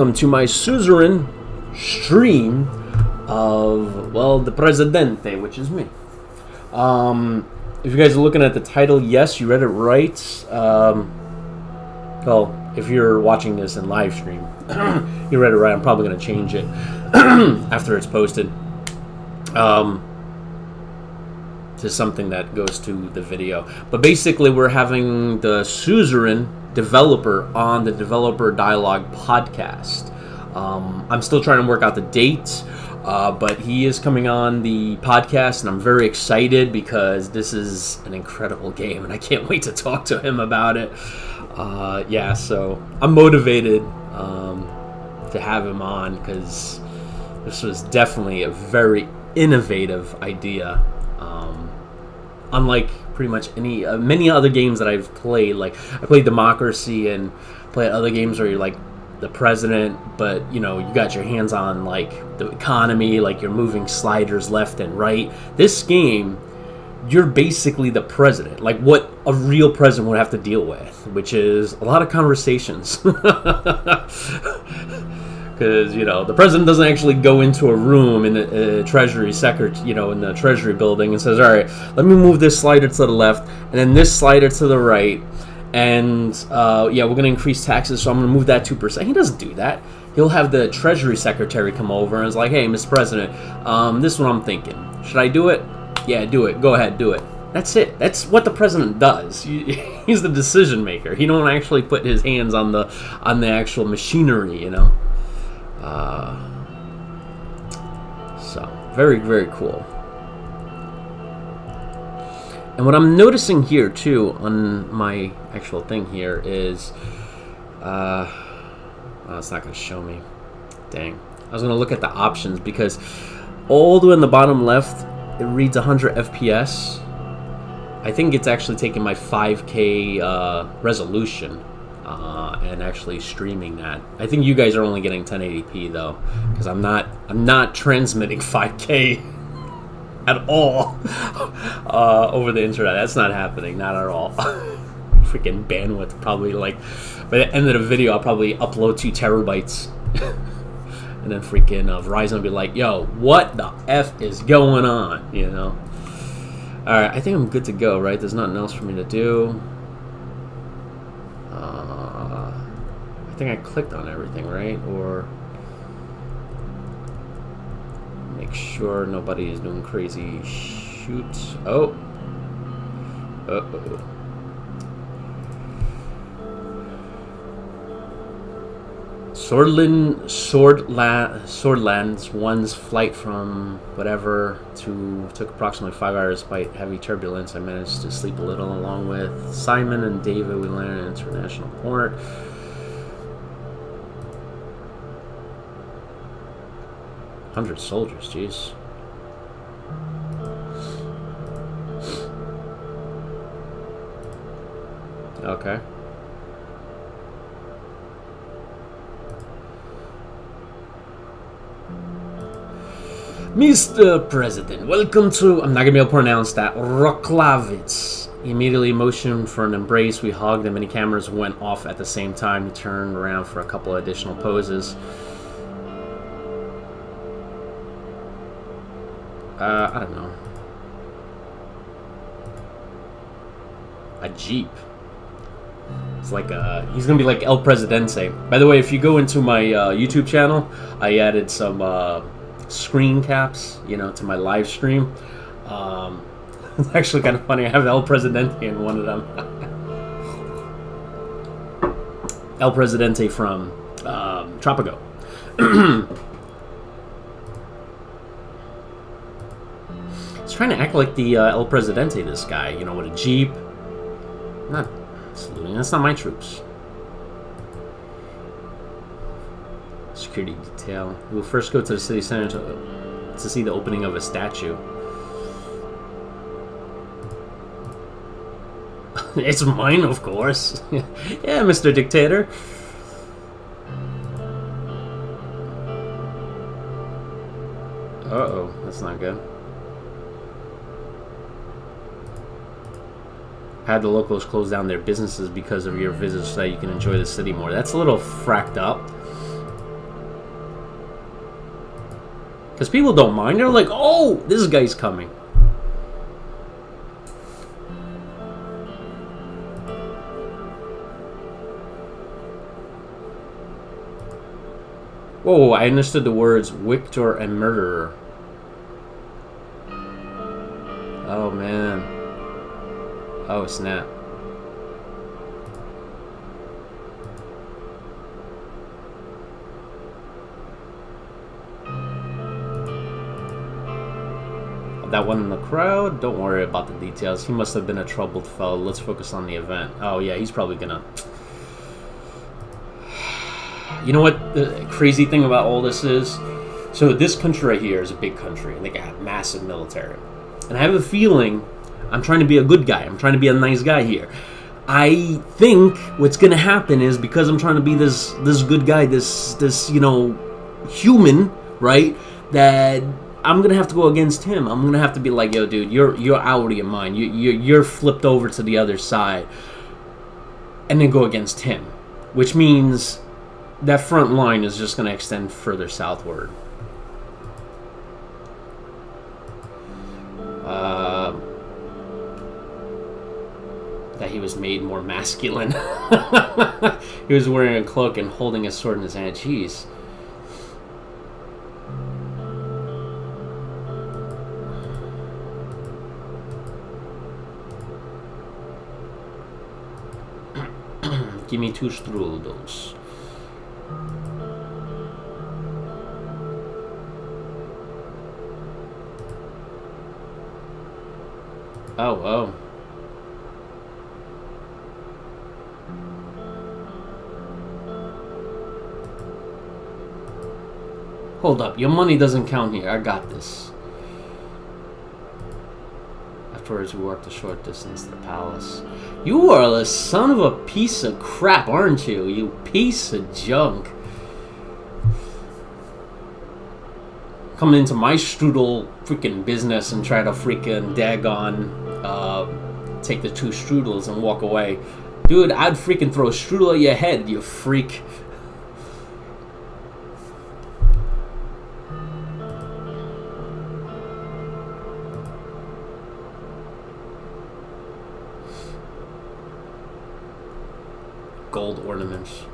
Welcome to my Suzerain stream of, well, the Presidente, which is me. If you guys are looking at the title, yes, you read it right. Well, if you're watching this in live stream, you read it right. I'm probably going to change it after it's posted to something that goes to the video. But basically, we're having the Suzerain developer on the Developer Dialogue podcast. I'm still trying to work out the date, but he is coming on the podcast, and I'm very excited because this is an incredible game, and I can't wait to talk to him about it. Yeah, so I'm motivated to have him on because this was definitely a very innovative idea. Unlike pretty much many other games that I've played, like I played Democracy and played other games where you're like the president, but you know, you got your hands on like the economy, like you're moving sliders left and right. This game, you're basically the president, like what a real president would have to deal with, which is a lot of conversations. Because, you know, the president doesn't actually go into a room in the Treasury in the Treasury building and says, all right, let me move this slider to the left and then this slider to the right. And, yeah, we're going to increase taxes, so I'm going to move that 2%. He doesn't do that. He'll have the Treasury Secretary come over and is like, hey, Mr. President, this is what I'm thinking. Should I do it? Yeah, do it. Go ahead, do it. That's it. That's what the president does. He's the decision maker. He don't actually put his hands on the actual machinery, you know. So very, very cool. And what I'm noticing here too on my actual thing here is it's not going to show me. Dang. I was going to look at the options because all the way in the bottom left it reads 100 FPS. I think it's actually taking my 5K resolution and actually streaming that. I think you guys are only getting 1080p though, because I'm not transmitting 5K at all over the internet. That's not happening, not at all. Freaking bandwidth, probably like by the end of the video I'll probably upload 2 terabytes. And then freaking Verizon will be like, yo, what the F is going on, you know? Alright, I think I'm good to go, right? There's nothing else for me to do. I think I clicked on everything, right? Or make sure nobody is doing crazy shoots. Oh. Uh-oh. Swordlands one's flight from whatever took approximately 5 hours by heavy turbulence. I managed to sleep a little along with Simon and David. We landed in international port. $100 soldiers, jeez. Okay. Mr. President, welcome to, I'm not going to be able to pronounce that, Roklavitz. He immediately motioned for an embrace. We hugged and many cameras went off at the same time. He turned around for a couple of additional poses. I don't know. A Jeep. It's like he's going to be like El Presidente. By the way, if you go into my YouTube channel, I added some screen caps, you know, to my live stream. It's actually kind of funny. I have El Presidente in one of them. El Presidente from Tropico. He's trying to act like the El Presidente, this guy, you know, with a Jeep. Not saluting. That's not my troops. Security detail. We will first go to the city center to see the opening of a statue. It's mine, of course. Yeah, Mr. Dictator. Uh-oh, that's not good. Had the locals close down their businesses because of your visits so that you can enjoy the city more. That's a little fracked up. Because people don't mind. They're like, oh, this guy's coming. Whoa, I understood the words victor and murderer. Oh, man. Oh, snap. That one in the crowd, don't worry about the details. He must have been a troubled fellow. Let's focus on the event. Oh, yeah, he's probably gonna... You know what the crazy thing about all this is? So this country right here is a big country, and they got massive military. And I have a feeling I'm trying to be a good guy. I'm trying to be a nice guy here. I think what's gonna happen is because I'm trying to be this good guy, this you know, human, right? That I'm gonna have to go against him. I'm gonna have to be like, yo, dude, you're out of your mind. You're flipped over to the other side, and then go against him, which means that front line is just gonna extend further southward. That he was made more masculine. He was wearing a cloak and holding a sword in his hand. Jeez. Give me 2 strudels. Oh. Hold up, your money doesn't count here. I got this. Afterwards, we walked a short distance to the palace. You are the son of a piece of crap, aren't you? You piece of junk. Coming into my strudel freaking business and try to freaking daggone take the 2 strudels and walk away. Dude, I'd freaking throw a strudel at your head, you freak. Gold ornaments.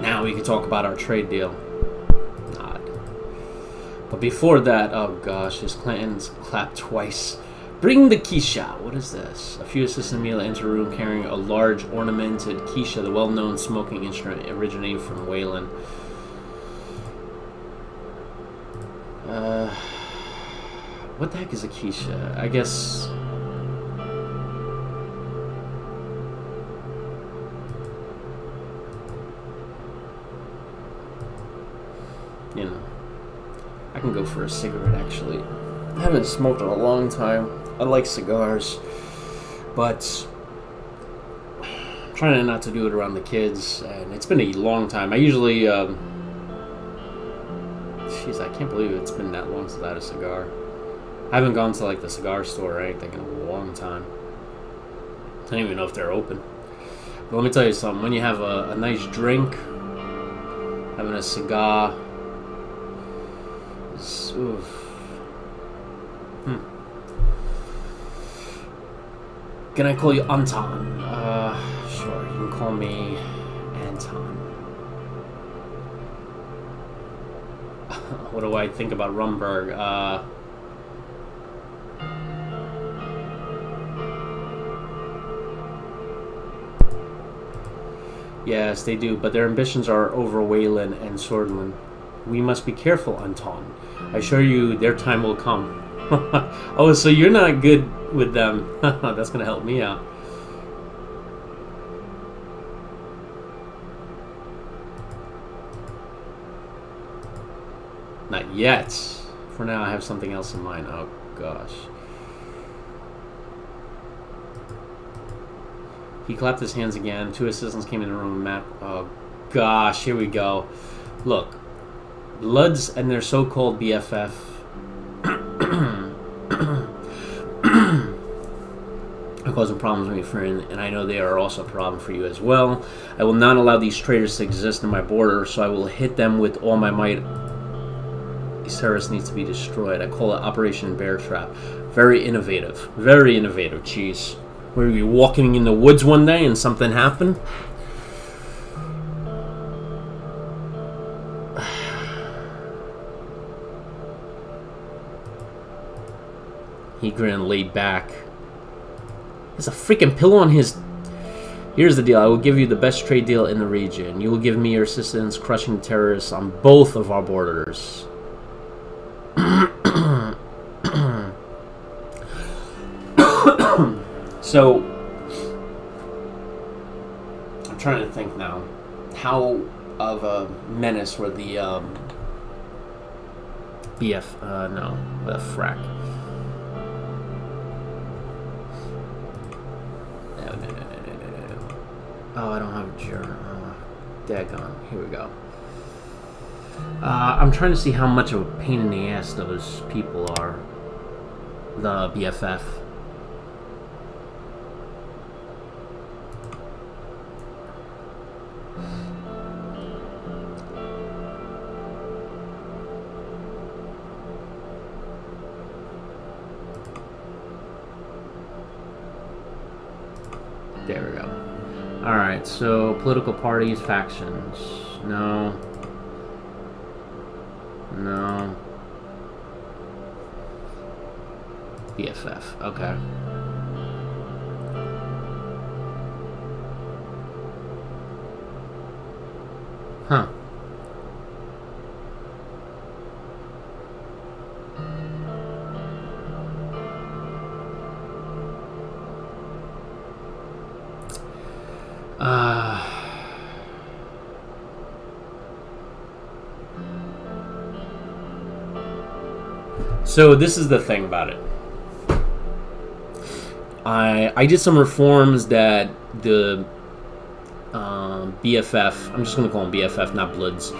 Now we can talk about our trade deal. Nod. But before that, oh gosh, his clans clapped twice. Bring the Keisha. What is this? A few assistant Mila enter a room carrying a large ornamented Keisha, the well-known smoking instrument originating from Wayland. What the heck is a Keisha? I guess... You know, I can go for a cigarette, actually. I haven't smoked in a long time. I like cigars, but I'm trying not to do it around the kids, and it's been a long time. I usually, jeez, I can't believe it's been that long since I had a cigar. I haven't gone to, like, the cigar store or anything in a long time. I don't even know if they're open. But let me tell you something. When you have a nice drink, having a cigar... Oof. Can I call you Anton? Sure, you can call me Anton. What do I think about Rumberg? Yes, they do, but their ambitions are over Wayland and Swordland. We must be careful, Anton. I assure you their time will come. Oh, so you're not good with them. That's going to help me out. Not yet. For now, I have something else in mind. Oh, gosh. He clapped his hands again. 2 assistants came in the room and mapped. Oh, gosh. Here we go. Look. Bloods and their so-called BFF. are causing problems with my friend, and I know they are also a problem for you as well. I will not allow these traitors to exist in my border, so I will hit them with all my might. These terrorists need to be destroyed. I call it Operation Bear Trap. Very innovative. Very innovative, jeez. Were you walking in the woods one day and something happened? He grinned, laid back. There's a freaking pillow on his... Here's the deal. I will give you the best trade deal in the region. You will give me your assistance crushing terrorists on both of our borders. So, I'm trying to think now. How of a menace were the no, the frack. No. Oh, I don't have a journal. Daggone. Here we go. I'm trying to see how much of a pain in the ass those people are. The BFF. There we go. Alright, so political parties, factions. No. No. BFF, okay. Huh. So this is the thing about it. I did some reforms that the BFF, I'm just going to call them BFF, not Bloods,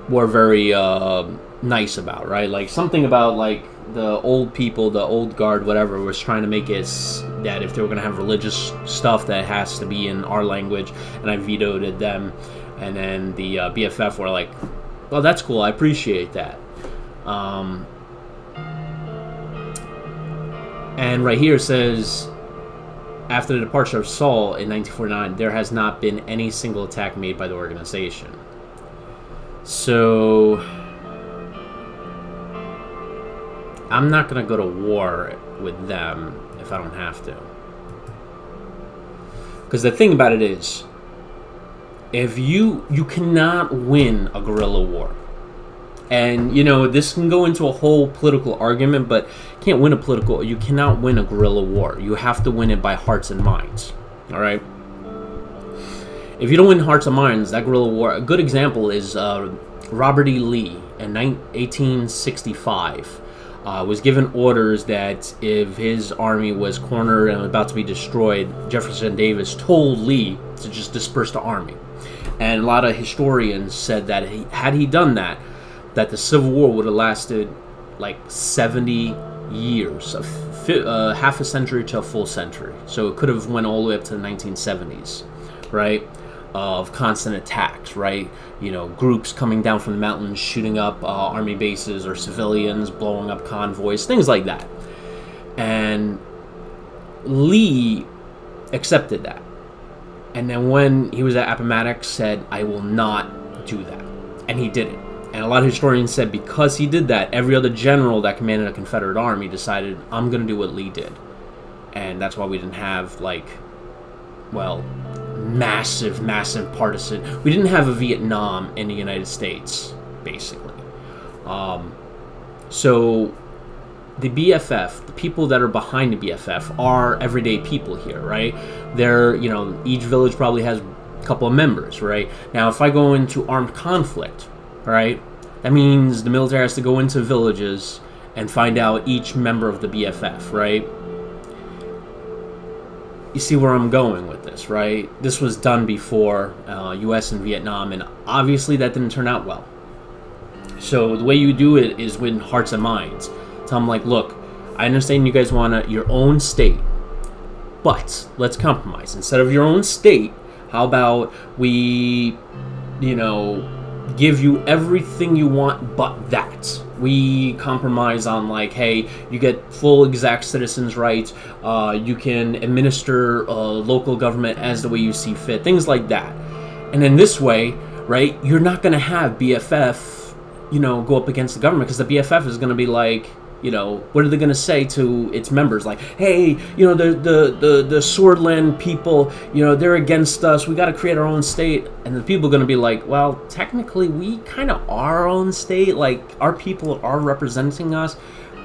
were very nice about, right? Like something about like the old people, the old guard, whatever, was trying to make it that if they were going to have religious stuff that has to be in our language, and I vetoed them. And then the BFF were like, well, that's cool, I appreciate that. And right here it says, after the departure of Saul in 1949, there has not been any single attack made by the organization. So I'm not going to go to war with them if I don't have to. Because the thing about it is, if you cannot win a guerrilla war. And, you know, this can go into a whole political argument, but you cannot win a guerrilla war. You have to win it by hearts and minds. All right? If you don't win hearts and minds, that guerrilla war, a good example is Robert E. Lee in 1865 was given orders that if his army was cornered and about to be destroyed, Jefferson Davis told Lee to just disperse the army. And a lot of historians said that had he done that, that the Civil War would have lasted like 70 years, half a century to a full century. So it could have went all the way up to the 1970s, right? Of constant attacks, right? You know, groups coming down from the mountains, shooting up army bases or civilians, blowing up convoys, things like that. And Lee accepted that. And then when he was at Appomattox, said, I will not do that. And he did it. And a lot of historians said because he did that, every other general that commanded a Confederate army decided, I'm going to do what Lee did. And that's why we didn't have, like, well, massive partisan. We didn't have a Vietnam in the United States, basically. So the BFF, the people that are behind the BFF, are everyday people here, right? They're, you know, each village probably has a couple of members, right? Now, if I go into armed conflict, right, that means the military has to go into villages and find out each member of the BFF, right? You see where I'm going with this, right? This was done before U.S. and Vietnam, and obviously that didn't turn out well. So the way you do it is with hearts and minds. Tell them, like, look, I understand you guys want your own state, but let's compromise. Instead of your own state, how about we, you know, give you everything you want but that. We compromise on, like, hey, you get full exact citizens' rights, you can administer local government as the way you see fit, things like that. And in this way, right, you're not going to have BFF, you know, go up against the government, because the BFF is going to be like, you know, what are they going to say to its members? Like, hey, you know, the Swordland people, you know, they're against us. We got to create our own state. And the people are going to be like, well, technically, we kind of are our own state. Like, our people are representing us.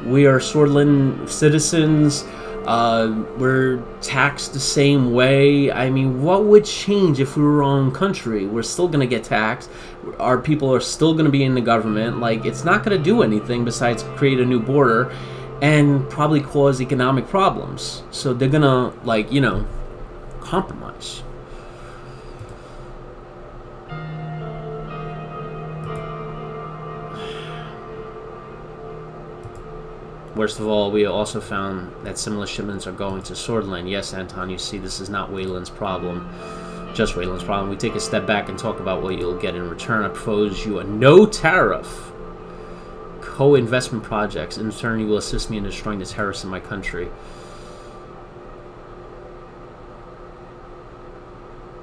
We are Swordland citizens. We're taxed the same way. I mean, what would change if we were our own country? We're still going to get taxed. Our people are still going to be in the government. Like, it's not going to do anything besides create a new border and probably cause economic problems. So they're going to, like, you know, compromise. Worst of all, we also found that similar shipments are going to Swordland. Yes, Anton, you see, this is not Wayland's problem. Just Wayland's problem. We take a step back and talk about what you'll get in return. I propose you a no-tariff co-investment projects. In turn, you will assist me in destroying the terrorists in my country.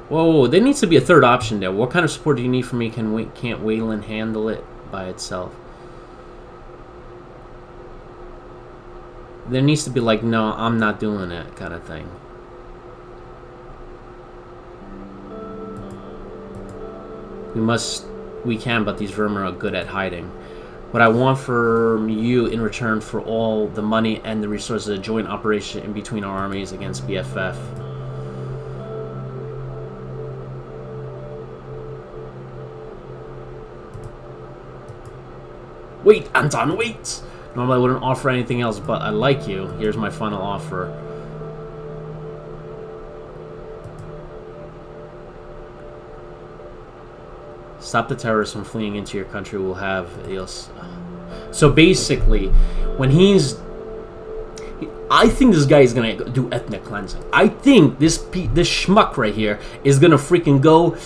Whoa, there needs to be a third option there. What kind of support do you need from me? Can't Wayland handle it by itself? There needs to be like, no, I'm not doing it kind of thing. We can, but these vermin are good at hiding. What I want from you in return for all the money and the resources, a joint operation in between our armies against BFF. Wait, Anton, wait! Normally I wouldn't offer anything else, but I like you. Here's my final offer. Stop the terrorists from fleeing into your country. We'll have... So basically, when he's... I think this guy is going to do ethnic cleansing. I think this schmuck right here is going to freaking go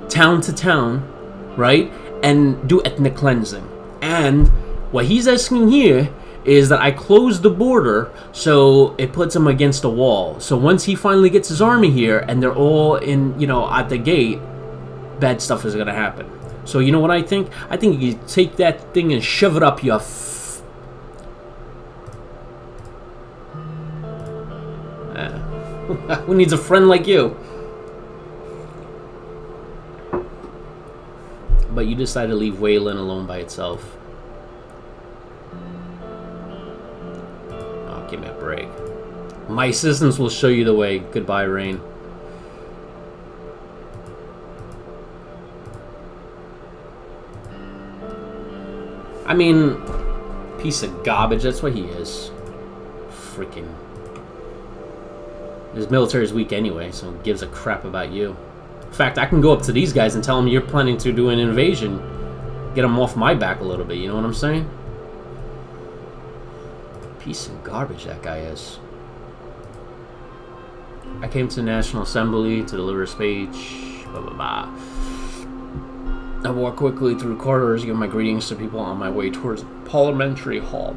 town to town, right? And do ethnic cleansing. And what he's asking here is that I close the border so it puts him against the wall. So once he finally gets his army here and they're all in, you know, at the gate, bad stuff is going to happen. So you know what I think? I think you take that thing and shove it up your who needs a friend like you? But you decide to leave Wayland alone by itself. Oh, give me a break. My assistants will show you the way. Goodbye, Rain. I mean, piece of garbage. That's what he is. Freaking. His military is weak anyway, so he gives a crap about you. In fact, I can go up to these guys and tell them you're planning to do an invasion. Get them off my back a little bit, you know what I'm saying? Piece of garbage that guy is. I came to the National Assembly to deliver a speech. Blah, blah, blah. I walk quickly through corridors, give my greetings to people on my way towards Parliamentary Hall.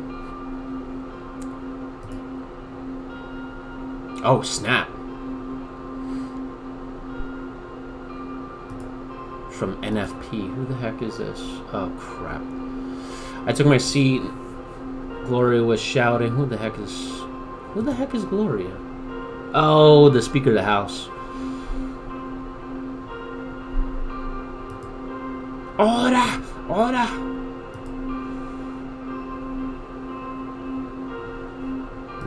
Oh, snap. From NFP. Who the heck is this? Oh, crap. I took my seat. Gloria was shouting. Who the heck is Gloria? Oh, the Speaker of the House. Order! Order!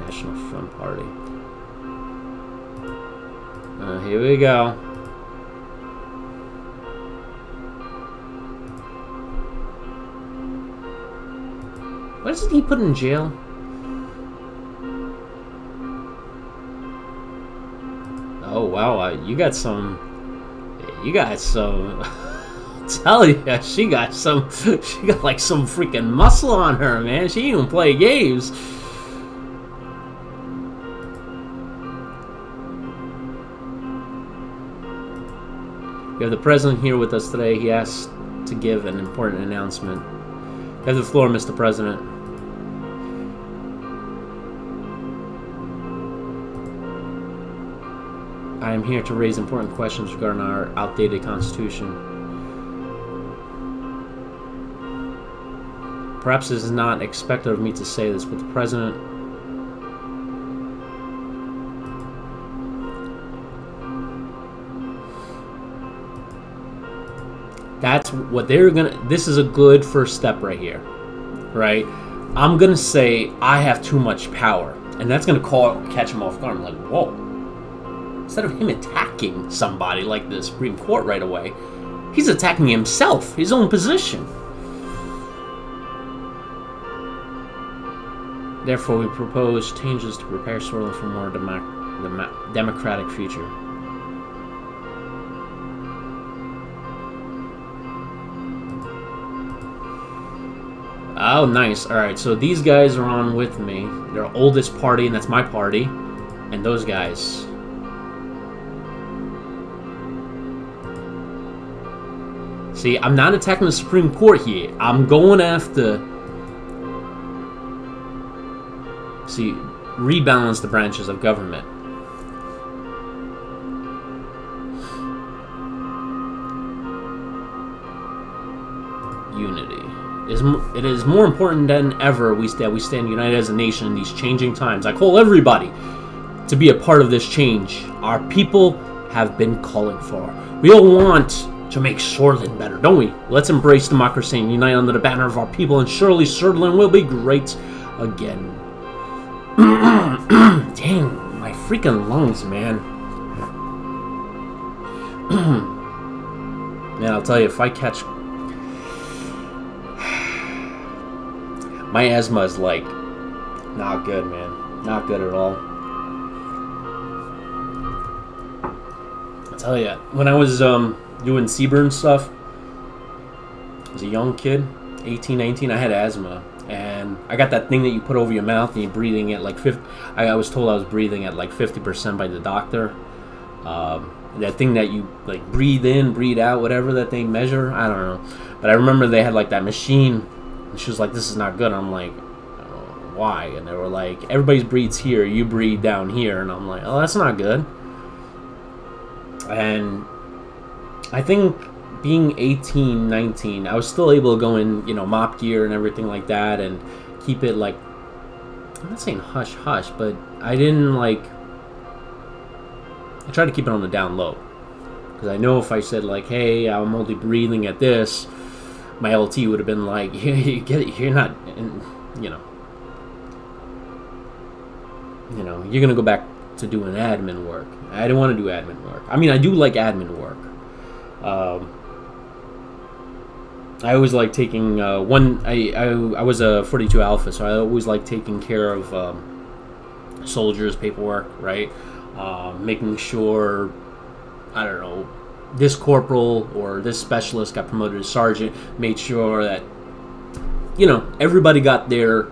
National Front Party. Here we go. Why doesn't he put in jail? Oh wow, you got some tell you, she got like some freaking muscle on her, man. She even play games. We have the president here with us today. He asked to give an important announcement. You have the floor, Mr. President. I am here to raise important questions regarding our outdated constitution. Perhaps it is not expected of me to say this, but the president that's what they're gonna. This is a good first step right here, right? I'm gonna say I have too much power, and that's gonna catch him off guard. I'm like, whoa. Instead of him attacking somebody like the Supreme Court right away, he's attacking himself, his own position. Therefore, we propose changes to prepare Switzerland for a more democratic future. Oh, nice. Alright, so these guys are on with me. They're oldest party, and that's my party. And those guys. See, I'm not attacking the Supreme Court here. I'm going after... See, rebalance the branches of government. Unity. It is more important than ever that we stand united as a nation in these changing times. I call everybody to be a part of this change. Our people have been calling for. We all want to make Switzerland better, don't we? Let's embrace democracy and unite under the banner of our people, and surely Switzerland will be great again. Dang, my freaking lungs, man. Man, I'll tell you, if I catch... My asthma is like... not good, man. Not good at all. I'll tell you, when I was doing Seaburn stuff, as a young kid, 18, 19, I had asthma. And I got that thing that you put over your mouth and you're breathing at like 50. I was told I was breathing at like 50% by the doctor. That thing that you like breathe in, breathe out, whatever that they measure. I don't know. But I remember they had like that machine. And she was like, "This is not good." I'm like, "Oh, why?" And they were like, "Everybody breathes here. You breathe down here." And I'm like, "Oh, that's not good." And I think being 18, 19, I was still able to go in, mop gear and everything like that and keep it like, I'm not saying hush hush, but I didn't I tried to keep it on the down low. Because I know if I said like, hey, I'm only breathing at this, my LT would have been like, yeah, you're not, you're going to go back to doing admin work. I didn't want to do admin work. I mean, I do like admin work. I always like taking I was a 42 Alpha, so I always like taking care of soldiers' paperwork, right? Making sure, I don't know, this corporal or this specialist got promoted to sergeant, made sure that, everybody got their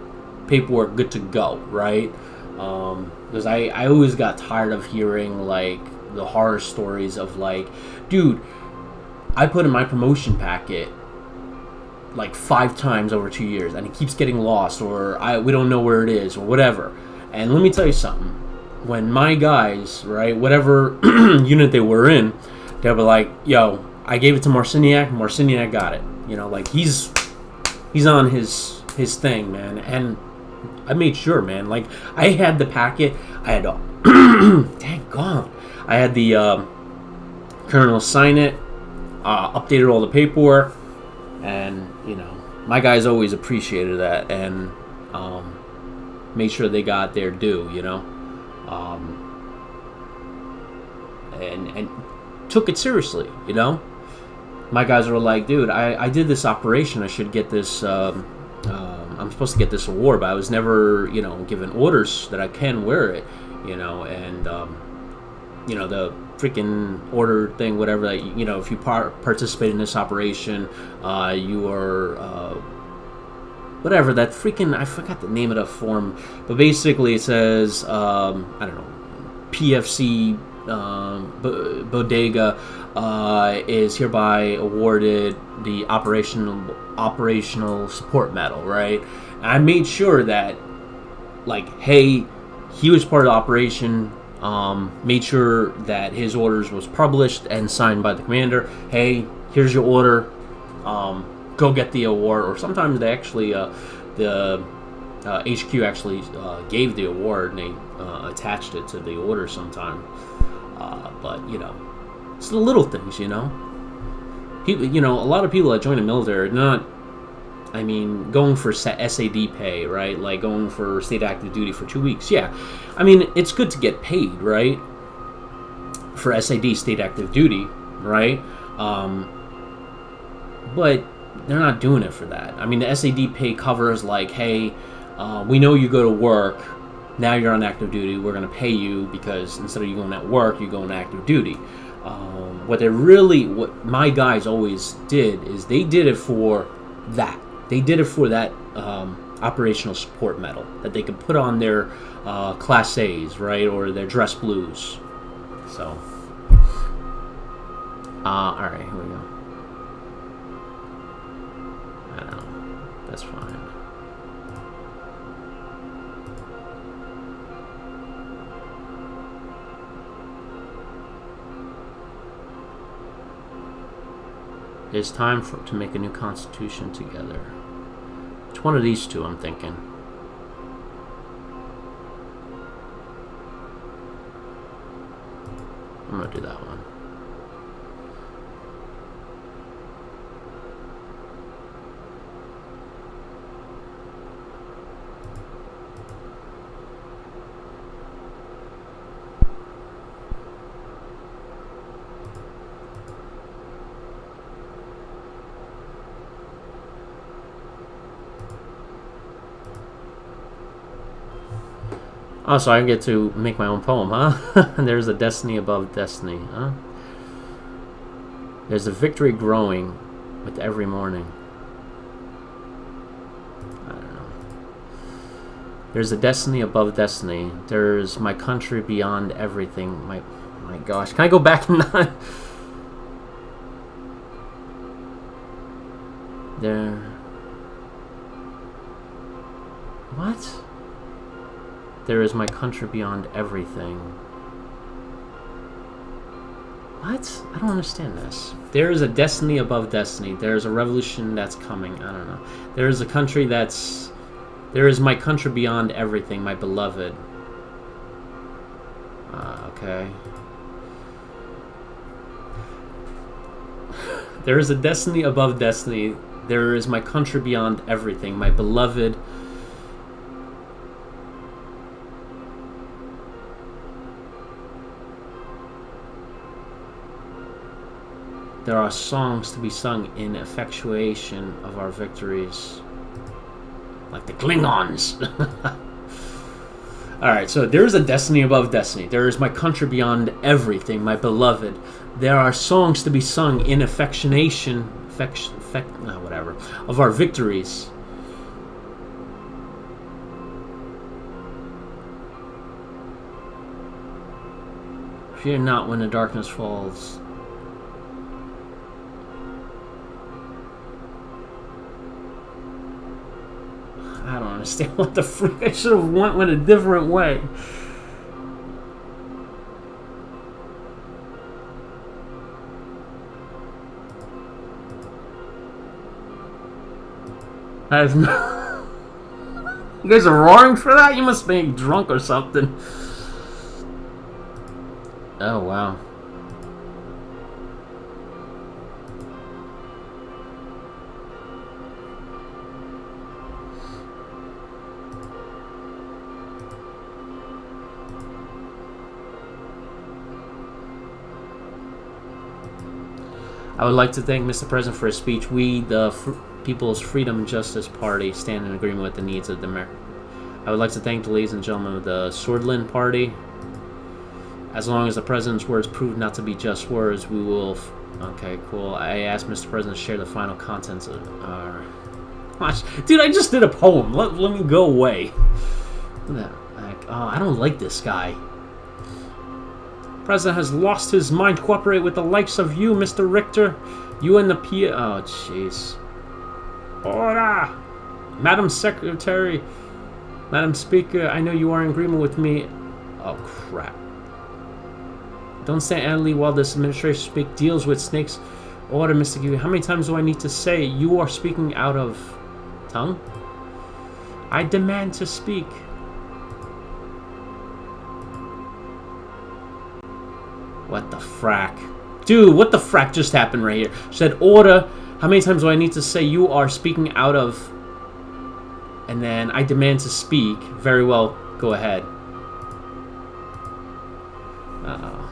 paperwork good to go, right? Because I always got tired of hearing, like, the horror stories of, like, dude, I put in my promotion packet like 5 times over 2 years, and it keeps getting lost, or we don't know where it is, or whatever. And let me tell you something. When my guys, right, whatever unit they were in, they were like, "Yo, I gave it to Marciniak. Marciniak got it. Like he's on his thing, man." And I made sure, man. Like I had the packet. I had thank God. I had the colonel sign it, updated all the paperwork. And, my guys always appreciated that and made sure they got their due, and took it seriously, My guys were like, dude, I did this operation. I should get this, I'm supposed to get this award, but I was never, given orders that I can wear it, and you know, the freaking order thing, whatever, that, you know, if you participate in this operation, you are, whatever, that freaking, I forgot the name of the form, but basically it says, I don't know, PFC Bodega is hereby awarded the operational support medal, right? And I made sure that, like, hey, he was part of the operation, made sure that his orders was published and signed by the commander. Hey, here's your order, go get the award. Or sometimes they actually, the HQ actually gave the award, and they attached it to the order sometime. But, you know, it's the little things, you know. People, you know, a lot of people that join the military are not, I mean, going for SAD pay, right? Like going for state active duty for 2 weeks. Yeah, I mean, it's good to get paid, right? For SAD, state active duty, right? But they're not doing it for that. I mean, the SAD pay covers, like, hey, we know you go to work, now you're on active duty, we're going to pay you because instead of you going at work, you go on active duty. What my guys always did is they did it for that. They did it for that operational support medal that they could put on their Class A's, right, or their dress blues. So, all right, here we go. I don't know. That's fine. It's time to make a new constitution together. It's one of these two, I'm thinking. I'm gonna do that one. Oh, so I get to make my own poem, huh? There's a destiny above destiny, huh? There's a victory growing with every morning. I don't know. There's a destiny above destiny. There's my country beyond everything. My gosh. Can I go back and not? There. What? There is my country beyond everything. What? I don't understand this. There is a destiny above destiny. There is a revolution that's coming. I don't know. There is a country that's... There is my country beyond everything, my beloved. Okay. There is a destiny above destiny. There is my country beyond everything, my beloved. There are songs to be sung in effectuation of our victories. Like the Klingons. Alright, so there is a destiny above destiny. There is my country beyond everything, my beloved. There are songs to be sung in affectionation, whatever, of our victories. Fear not when the darkness falls. I don't understand what the freak. I should have went a different way. I have no... You guys are roaring for that? You must be drunk or something. Oh, wow. I would like to thank Mr. President for his speech. We, the People's Freedom and Justice Party, stand in agreement with the needs of the American. I would like to thank the ladies and gentlemen of the Swordland Party. As long as the President's words prove not to be just words, we will... Okay, cool. I asked Mr. President to share the final contents of... Dude, I just did a poem. Let me go away. What the heck? Oh, I don't like this guy. The President has lost his mind. Cooperate with the likes of you, Mr. Richter. You and the P... Oh, jeez. Order! Madam Secretary... Madam Speaker, I know you are in agreement with me. Oh, crap. Don't stand idly while this administration speak deals with snakes. Order, Mr. Q. How many times do I need to say you are speaking out of tongue? I demand to speak. What the frack? Dude, what the frack just happened right here? She said, order. How many times do I need to say you are speaking out of... And then I demand to speak. Very well, go ahead. Uh-oh.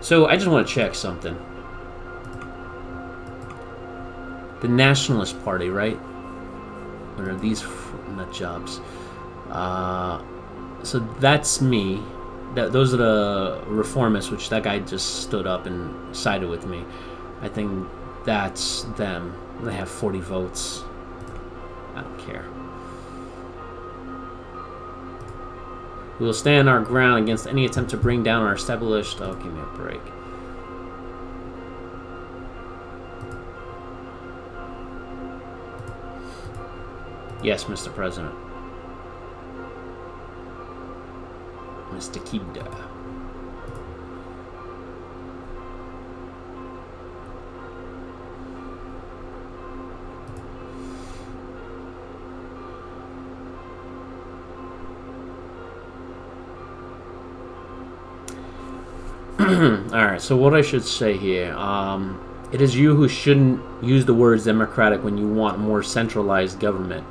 So, I just want to check something. The Nationalist Party, right? What are these nut jobs? So that's me. Those are the reformists, which that guy just stood up and sided with me. I think that's them. They have 40 votes. I don't care. We will stand our ground against any attempt to bring down our established... Oh, give me a break. Yes, Mr. President. Mr. Kibda. Alright, so what I should say here, it is you who shouldn't use the words democratic when you want more centralized government.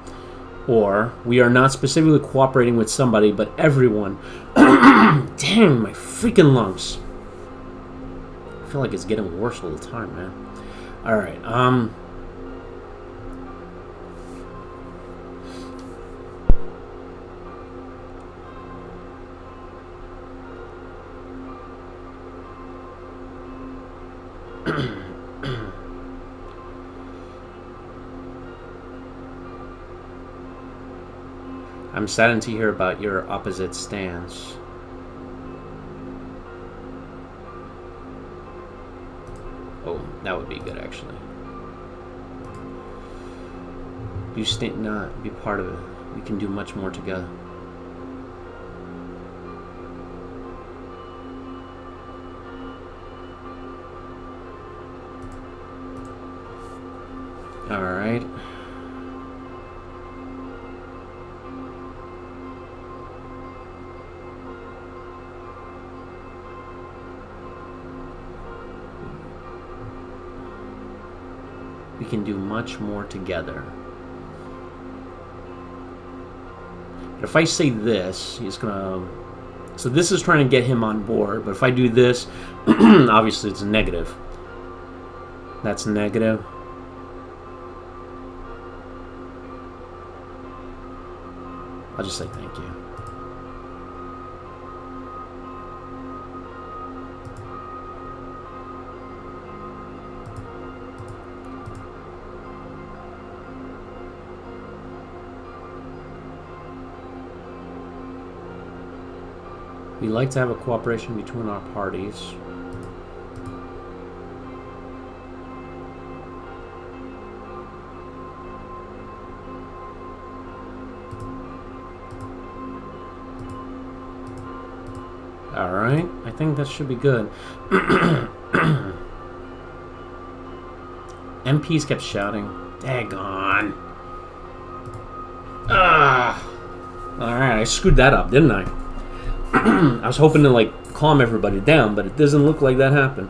Or, we are not specifically cooperating with somebody, but everyone. Dang, my freaking lungs. I feel like it's getting worse all the time, man. Alright, I'm saddened to hear about your opposite stance. Oh, that would be good, actually. You stay not be part of it. We can do much more together. All right. We can do much more together. But if I say this, he's gonna... So this is trying to get him on board, but if I do this, obviously it's negative. That's negative. I'll just say thank you. We like to have a cooperation between our parties. Alright, I think that should be good. MPs kept shouting. Daggone. Alright, I screwed that up, didn't I? I was hoping to, like, calm everybody down, but it doesn't look like that happened.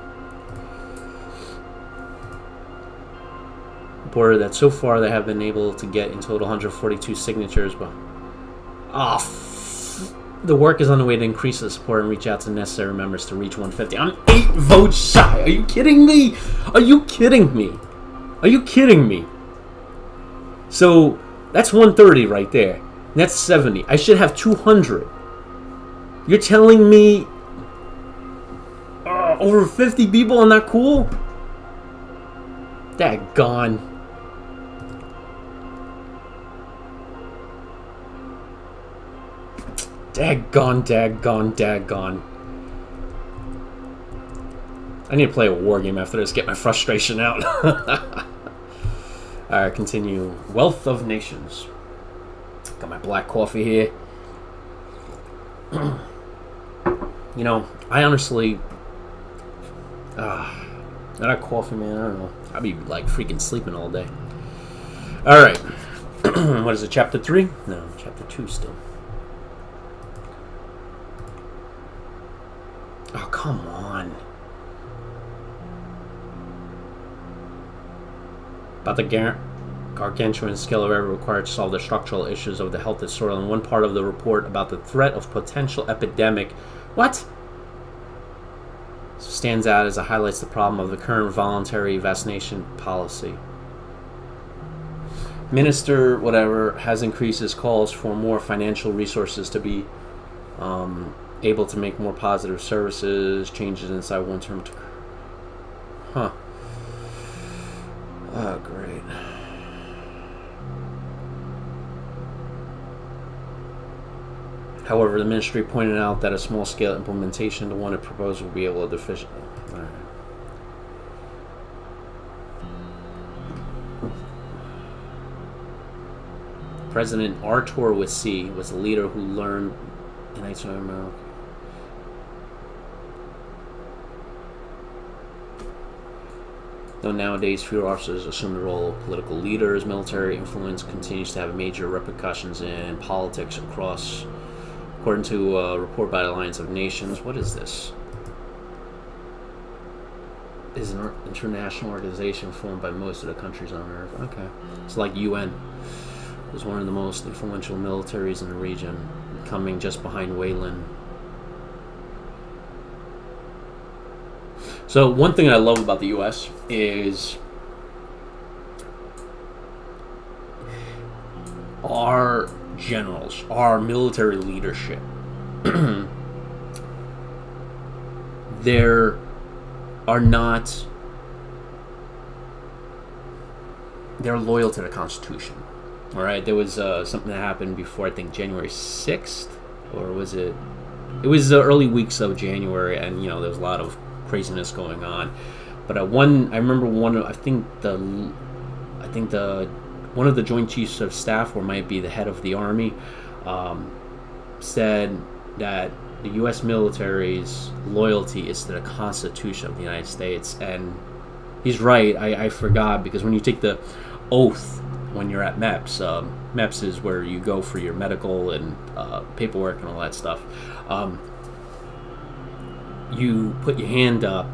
Reported that so far they have been able to get in total 142 signatures, but... the work is on the way to increase the support and reach out to necessary members to reach 150. I'm 8 votes shy! Are you kidding me? Are you kidding me? Are you kidding me? So, that's 130 right there. That's 70. I should have 200. You're telling me over 50 people are not cool? Daggone. Daggone. I need to play a war game after this, get my frustration out. Alright, continue. Wealth of Nations. Got my black coffee here. You know, I honestly... that coffee, man, I don't know. I'd be like freaking sleeping all day. Alright. What is it, chapter 3? No, chapter 2 still. Oh, come on. About the gargantuan scale of error required to solve the structural issues of the health of soil, and one part of the report about the threat of potential epidemic. What? Stands out as it highlights the problem of the current voluntary vaccination policy. Minister, whatever, has increased his calls for more financial resources to be able to make more positive services, changes inside one term. Huh. Oh, great. However, the ministry pointed out that a small-scale implementation to one it proposed will be able to deficient. All right. President Artur with C was a leader who learned in America. Though nowadays fewer officers assume the role of political leaders, military influence continues to have major repercussions in politics across. According to a report by the Alliance of Nations, what is this? Is an international organization formed by most of the countries on Earth. Okay, it's like UN. It was one of the most influential militaries in the region, coming just behind Wayland. So one thing I love about the U.S. is our generals, our military leadership. There are not... They're loyal to the Constitution. All right, there was something that happened before, I think, January 6th, or was it? It was the early weeks of January, and there was a lot of craziness going on. But I remember one of the Joint Chiefs of Staff, or might be the head of the Army, said that the U.S. military's loyalty is to the Constitution of the United States, and he's right. I forgot, because when you take the oath when you're at MEPS, MEPS is where you go for your medical and paperwork and all that stuff. You put your hand up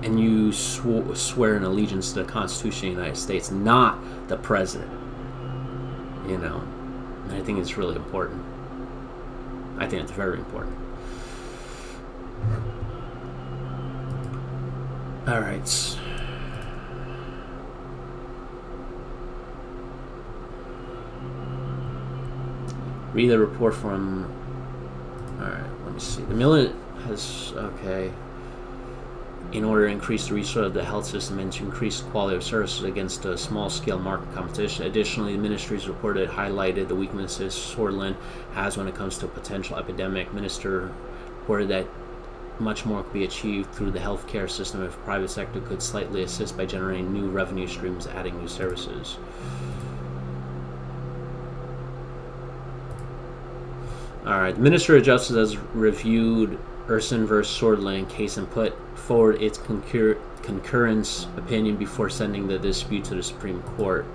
and you swear an allegiance to the Constitution of the United States, not the president. And I think it's really important. I think it's very important. All right. Read the report from... Alright, let me see. The military has... Okay. In order to increase the resource of the health system and to increase the quality of services against a small-scale market competition. Additionally, the ministry's report highlighted the weaknesses Switzerland has when it comes to a potential epidemic. Minister reported that much more could be achieved through the healthcare system if the private sector could slightly assist by generating new revenue streams, adding new services. Alright, the Minister of Justice has reviewed Urson v. Switzerland case and put forward its concurrence opinion before sending the dispute to the Supreme Court.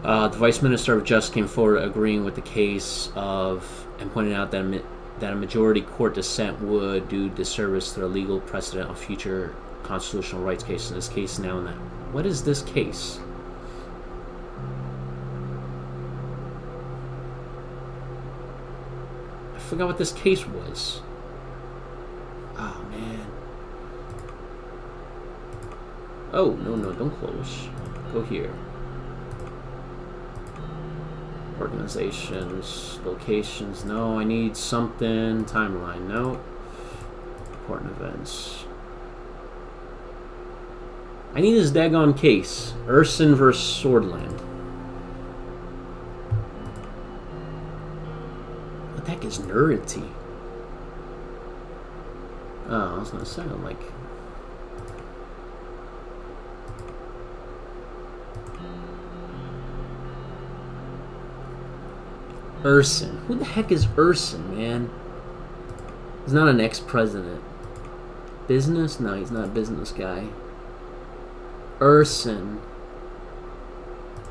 The Vice Minister of Justice came forward agreeing with the case and pointing out that a majority court dissent would do disservice to the legal precedent of future constitutional rights cases. This case now in that. What is this case? I forgot what this case was. Oh man. Oh no, don't close. Go here. Organizations, locations, no. I need something. Timeline, no. Important events. I need his daggone case. Urson versus Swordland. What the heck is Nurity? Oh, I was gonna say, I'm like... Urson. Who the heck is Urson, man? He's not an ex-president. Business? No, he's not a business guy. Urson.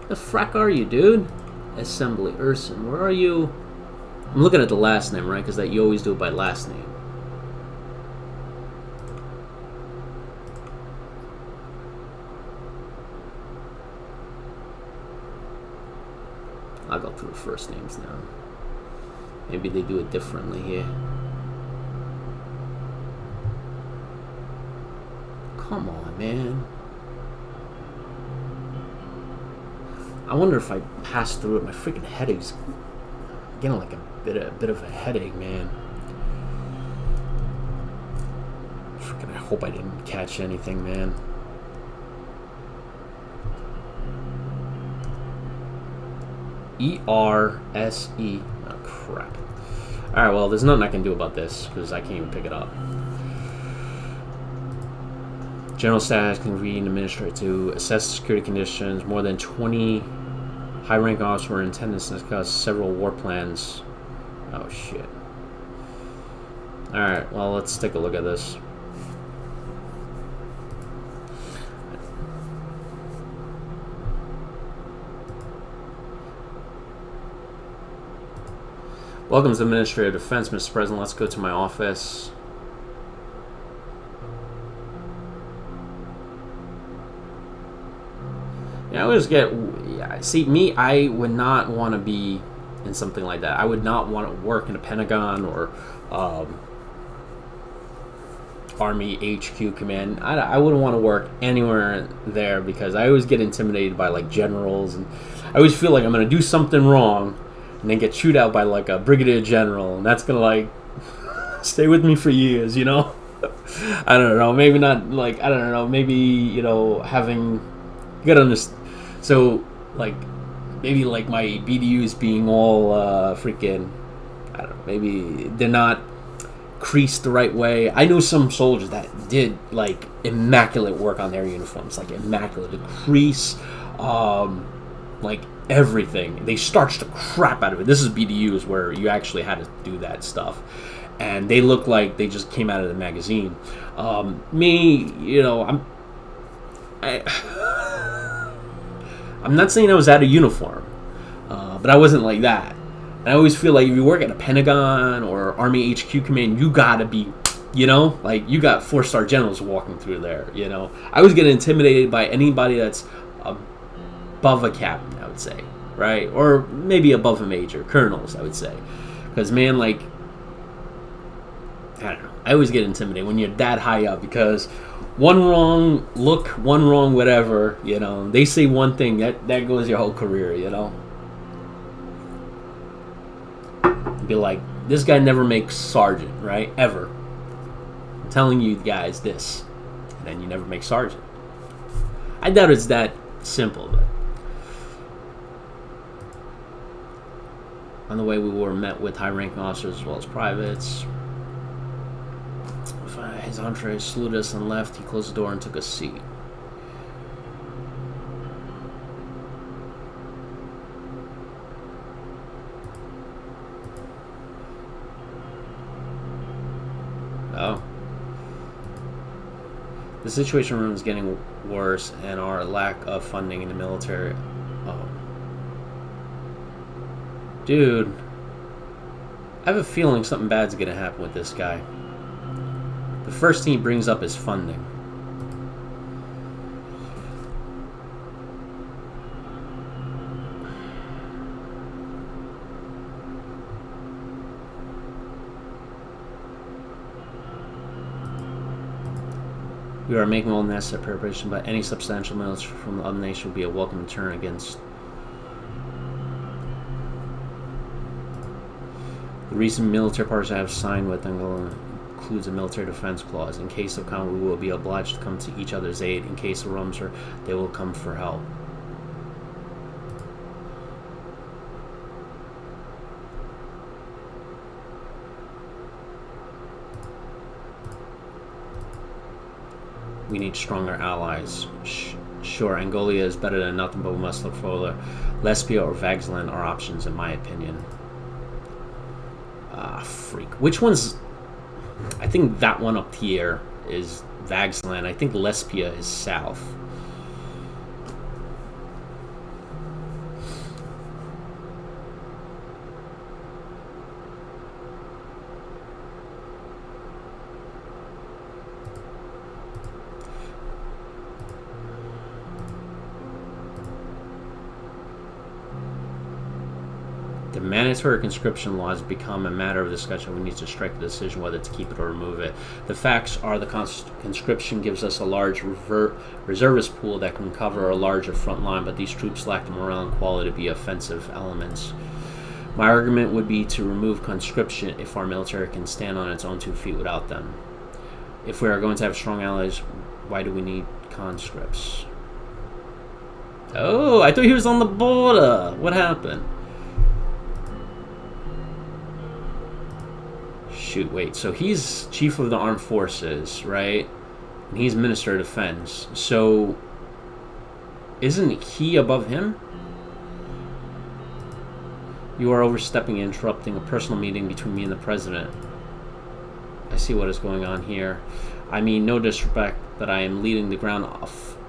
The frack are you, dude? Assembly. Urson. Where are you? I'm looking at the last name, right? Because that you always do it by last name. I'll go through the first names now. Maybe they do it differently here. Come on, man. I wonder if I pass through it. My freaking headache's getting like a bit of a headache, man. Freaking, I hope I didn't catch anything, man. E-R-S-E. Oh, crap. Alright, well, there's nothing I can do about this, because I can't even pick it up. General status can read administrator to assess security conditions. More than 20 high-ranking officers were in attendance and discussed several war plans. Oh, shit. Alright, well, let's take a look at this. Welcome to the Ministry of Defense, Mr. President. Let's go to my office. Yeah, I always get... Yeah, see, me, I would not want to be in something like that. I would not want to work in a Pentagon or Army HQ command. I wouldn't want to work anywhere there because I always get intimidated by, like, generals. And I always feel like I'm going to do something wrong and then get chewed out by, like, a brigadier general. And that's going to, like, stay with me for years, you know? I don't know. Maybe not, like, I don't know. Maybe, you know, having... You got to understand. So, like, maybe, like, my BDUs being all freaking... I don't know. Maybe they're not creased the right way. I know some soldiers that did, like, immaculate work on their uniforms. Like, immaculate. The crease, like... everything. They starched the crap out of it. This is BDUs where you actually had to do that stuff. And they look like they just came out of the magazine. Me, you know, I'm not saying I was out of uniform, but I wasn't like that. And I always feel like if you work at a Pentagon or Army HQ command, you gotta be, you know, like you got 4-star generals walking through there, you know. I always get intimidated by anybody that's above a captain, I would say, right? Or maybe above a major, colonels, I would say. Because, man, like, I don't know. I always get intimidated when you're that high up because one wrong look, one wrong whatever, you know, they say one thing, that goes your whole career, you know? Be like, this guy never makes sergeant, right? Ever. I'm telling you guys this. And then you never make sergeant. I doubt it's that simple, but... On the way, we were met with high-ranking officers as well as privates. His entourage saluted us and left. He closed the door and took a seat. Oh. The situation room is getting worse, and our lack of funding in the military... Oh. Dude, I have a feeling something bad's gonna happen with this guy. The first thing he brings up is funding. We are making all necessary preparation, but any substantial military from the other nation will be a welcome return against... The recent military partners I have signed with Angola includes a military defense clause. In case of conflict, we will be obliged to come to each other's aid. In case of Rumsfeld, they will come for help. We need stronger allies. Sure, Angola is better than nothing, but we must look for Lesbia or Vagsland are options, in my opinion. Freak. Which one's... I think that one up here is Vagsland. I think Lesbia is south. The mandatory conscription law has become a matter of discussion. We need to strike a decision whether to keep it or remove it. The facts are the conscription gives us a large reservist pool that can cover a larger front line, but these troops lack the morale and quality to be offensive elements. My argument would be to remove conscription if our military can stand on its own 2 feet without them. If we are going to have strong allies, why do we need conscripts? Oh, I thought he was on the border. What happened? Shoot, wait, so he's chief of the armed forces, right? And he's minister of defense. So, isn't he above him? You are overstepping and interrupting a personal meeting between me and the president. I see what is going on here. I mean, no disrespect, but I am leading the ground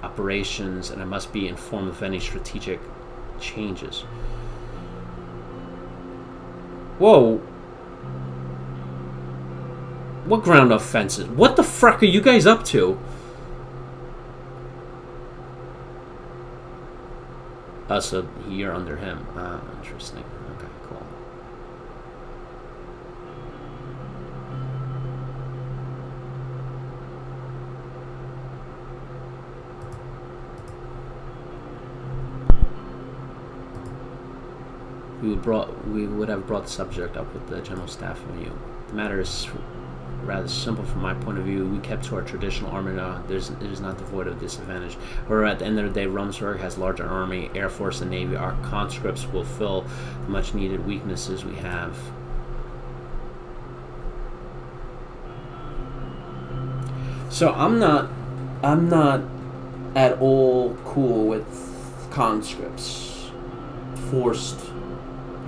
operations and I must be informed of any strategic changes. Whoa. What ground offenses? What the frick are you guys up to? So you're under him. Interesting. Okay, cool. We would have brought the subject up with the general staff of you. The matter is rather simple from my point of view. We kept to our traditional army now. It is not devoid of disadvantage. However, at the end of the day, Rumsfeld has larger army, air force, and navy. Our conscripts will fill the much needed weaknesses we have. So I'm not at all cool with conscripts. Forced.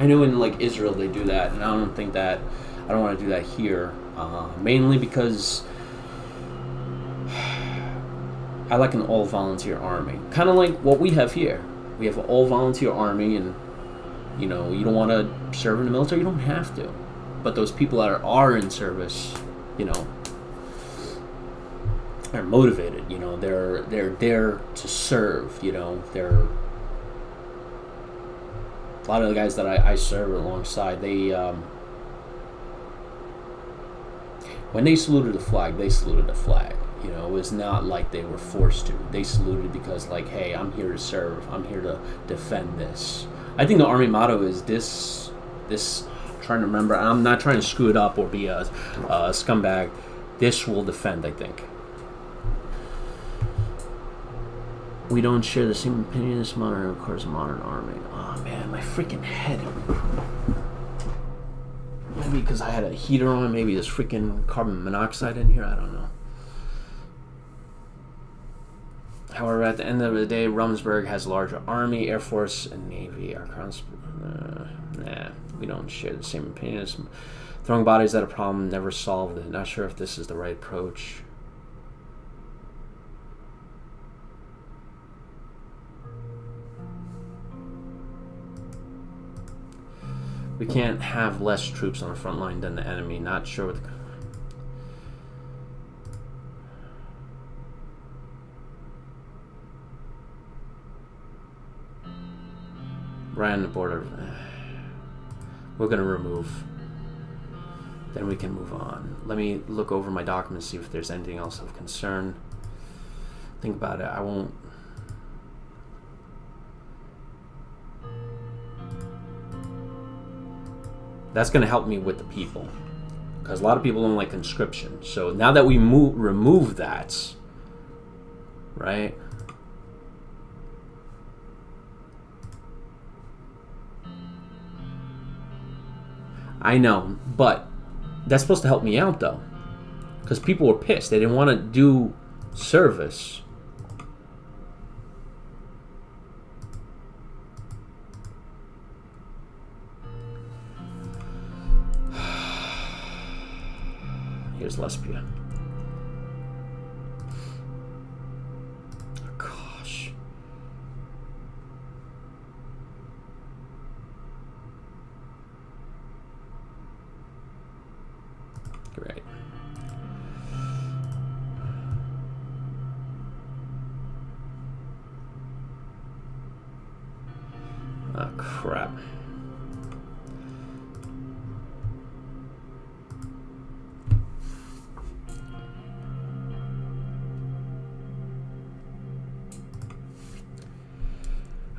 I know in like Israel they do that, and I don't want to do that here. Mainly because I like an all-volunteer army. Kind of like what we have here. We have an all-volunteer army, and, you know, you don't want to serve in the military, you don't have to. But those people that are in service, you know, are motivated, you know, they're there to serve, you know, they're... A lot of the guys that I serve alongside, they... when they saluted the flag, they saluted the flag. You know, it was not like they were forced to. They saluted because, like, hey, I'm here to serve. I'm here to defend this. I think the Army motto is this. I'm trying to remember. I'm not trying to screw it up or be a scumbag. This will defend, I think. We don't share the same opinion. This modern requires a modern army. Oh, man, my freaking head. Maybe because I had a heater on, maybe there's freaking carbon monoxide in here, I don't know. However, at the end of the day, Rumsfeld has a larger army, air force, and navy. Our nah, we don't share the same opinions. Throwing bodies at a problem never solved it. Not sure if this is the right approach. We can't have less troops on the front line than the enemy. Not sure what the... Right on the border. We're going to remove. Then we can move on. Let me look over my documents, see if there's anything else of concern. Think about it. I won't... That's going to help me with the people. Because a lot of people don't like conscription. So now that we remove that, right? I know, but that's supposed to help me out, though. Because people were pissed. They didn't want to do service. Here's Lesbia. Oh, gosh. Great. Oh, crap.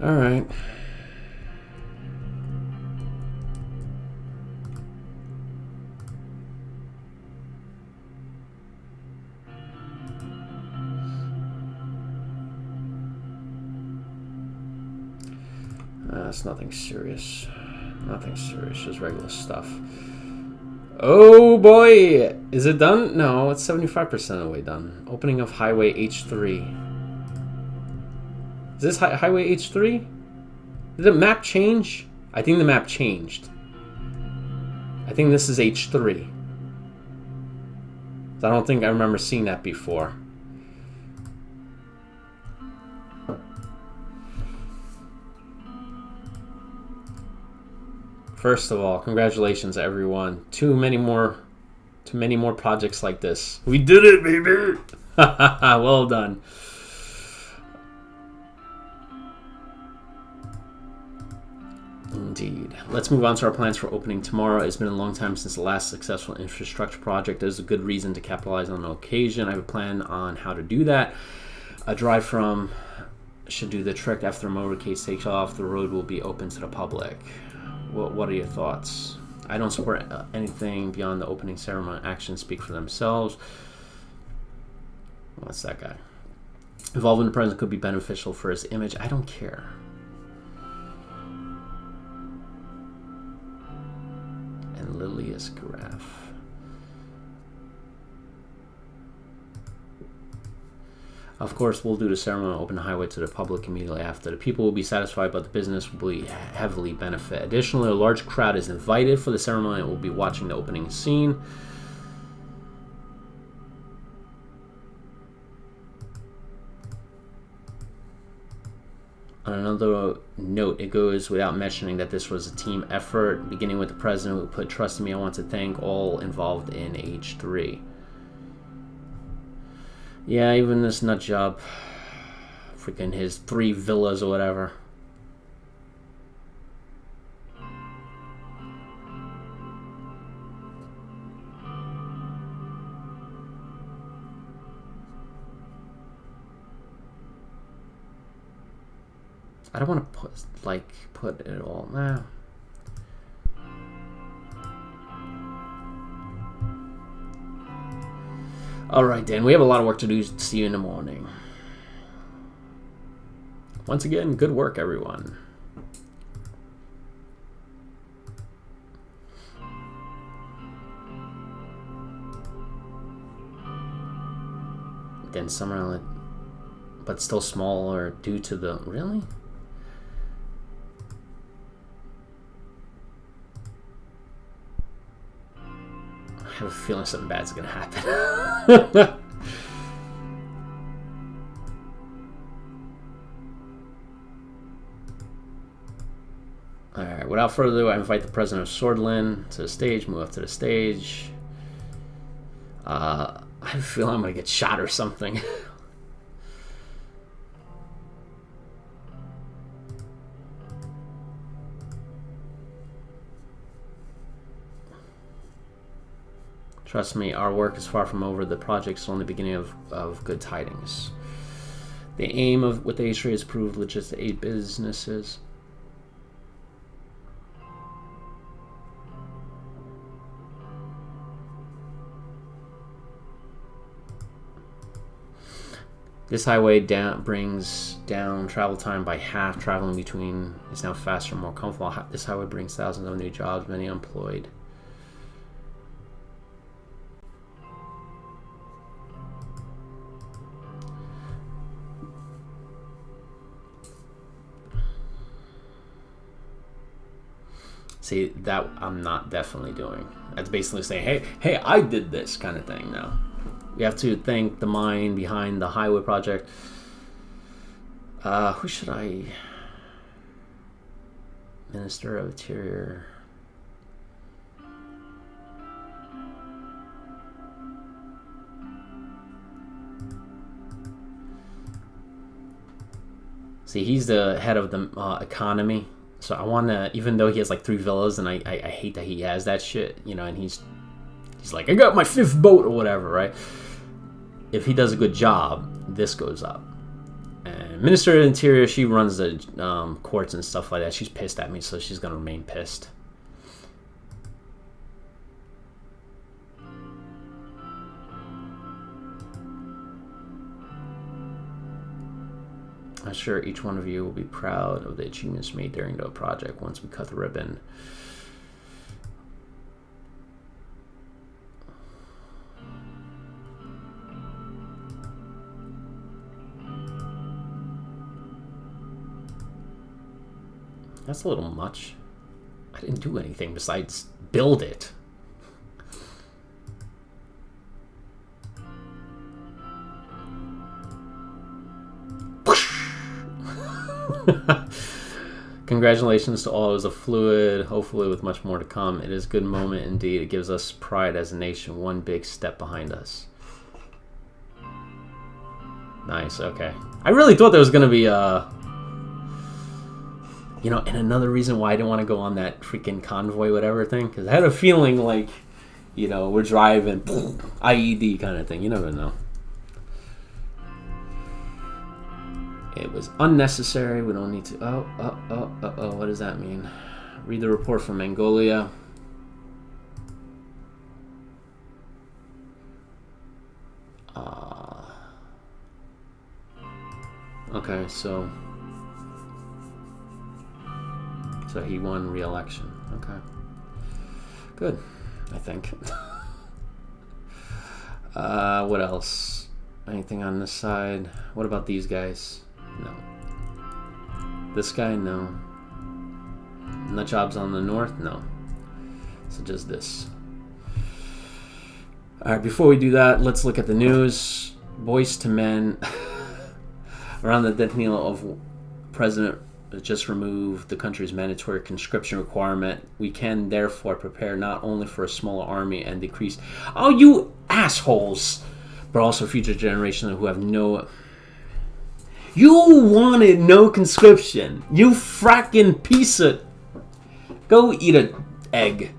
All right. It's nothing serious. Nothing serious. Just regular stuff. Oh boy! Is it done? No, it's 75% of the way done. Opening of Highway H3. Is this Highway H3? Did the map change? I think the map changed. I think this is H3. I don't think I remember seeing that before. First of all, congratulations everyone. Too many more projects like this. We did it, baby! Well done. Indeed. Let's move on to our plans for opening tomorrow. It's been a long time since the last successful infrastructure project. There's a good reason to capitalize on the occasion. I have a plan on how to do that. A drive from should do the trick. After the motorcade takes off, the road will be open to the public. What are your thoughts? I don't support anything beyond the opening ceremony. Actions speak for themselves. What's that guy? Involving the president could be beneficial for his image. I don't care. And Lilius Graph. Of course, we'll do the ceremony, open the highway to the public immediately after. The people will be satisfied, but the business will be heavily benefit. Additionally, a large crowd is invited for the ceremony and will be watching the opening scene. On another note, it goes without mentioning that this was a team effort, beginning with the president who put trust in me. I want to thank all involved in H3. Yeah, even this nut job. Freaking his 3 villas or whatever. I don't want to put it all. Nah. Alright, Dan, we have a lot of work to do. See you in the morning. Once again, good work, everyone. Then Summer, but still smaller due to the... Really? I have a feeling something bad's gonna happen. Alright, without further ado, I invite the president of Swordland to the stage. Move up to the stage. I have a feeling I'm gonna get shot or something. Trust me, our work is far from over. The project's only the beginning of good tidings. The aim of with H3 is to prove legit to 8 businesses. This highway brings down travel time by half. Traveling between is now faster and more comfortable. This highway brings thousands of new jobs, many unemployed. See, that I'm not definitely doing. That's basically saying, hey, I did this kind of thing now. We have to thank the mind behind the highway project. Who should I... Minister of Interior. See, he's the head of the economy. So I want to, even though he has like 3 villas, and I hate that he has that shit, you know, and he's like, I got my 5th boat or whatever, right? If he does a good job, this goes up. And Minister of the Interior, she runs the courts and stuff like that. She's pissed at me, so she's going to remain pissed. I'm sure each one of you will be proud of the achievements made during the project once we cut the ribbon. That's a little much. I didn't do anything besides build it. Congratulations to all. It was a fluid, hopefully with much more to come. It is a good moment indeed. It gives us pride as a nation. One big step behind us. Nice, okay. I really thought there was going to be you know, and another reason why I didn't want to go on that freaking convoy whatever thing, because I had a feeling like, you know, we're driving IED kind of thing. You never know. It was unnecessary. We don't need to... Oh, what does that mean? Read the report from Mongolia. Okay, so he won re-election. Okay. Good, I think. What else? Anything on this side? What about these guys? No. This guy? No. Nut jobs on the north? No. So just this. Alright, before we do that, let's look at the news. Boys to men. Around the death knell of President just removed the country's mandatory conscription requirement. We can therefore prepare not only for a smaller army and decrease... Oh, you assholes! But also future generations who have no... You wanted no conscription. You fracking piece of... Go eat an egg.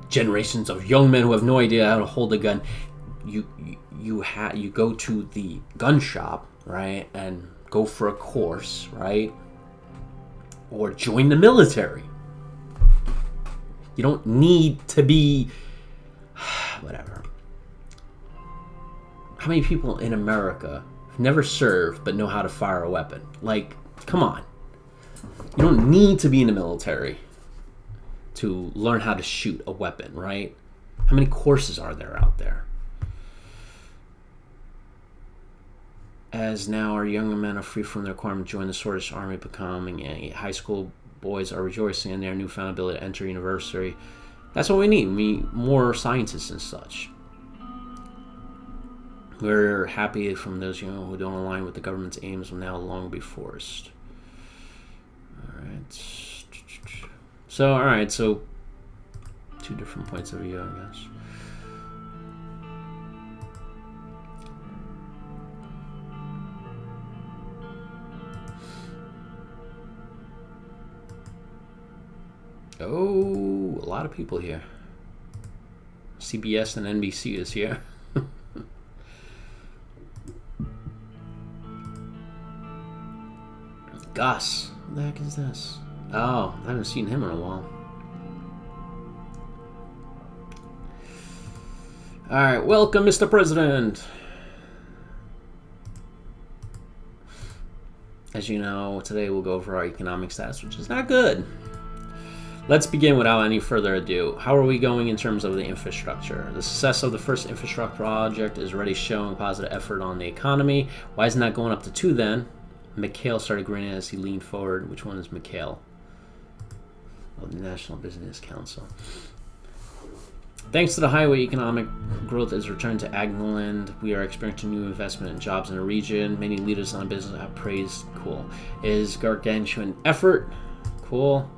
Generations of young men who have no idea how to hold a gun. You go to the gun shop, right, and go for a course, right, or join the military. You don't need to be whatever. How many people in America have never served but know how to fire a weapon? Like, come on. You don't need to be in the military to learn how to shoot a weapon, right? How many courses are there out there? As now our younger men are free from the requirement to join the Swedish army, becoming a high school boys are rejoicing in their newfound ability to enter university. That's what we need. We need more scientists and such. We're happy from those who don't align with the government's aims will now long be forced. Alright. So, alright, so 2 different points of view, I guess. Oh, a lot of people here. CBS and NBC is here. Gus, what the heck is this? Oh, I haven't seen him in a while. All right, welcome, Mr. President. As you know, today we'll go over our economic status, which is not good. Let's begin without any further ado. How are we going in terms of the infrastructure? The success of the first infrastructure project is already showing positive effort on the economy. Why isn't that going up to 2 then? Mikhail started grinning as he leaned forward. Which one is Mikhail? Oh, the National Business Council. Thanks to the highway, economic growth is returned to Agneland. We are experiencing new investment and jobs in the region. Many leaders on business have praised. Cool. It is gargantuan effort. Cool.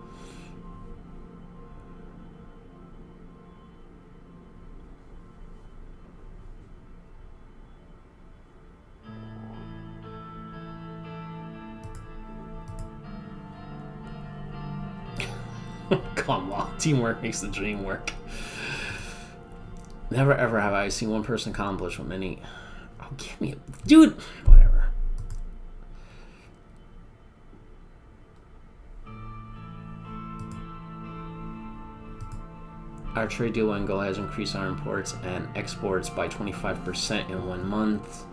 Come on, teamwork makes the dream work. Never ever have I seen one person accomplish what many. Oh, give me a dude. Whatever. Our trade deal with Angola has increased our imports and exports by 25% in 1 month.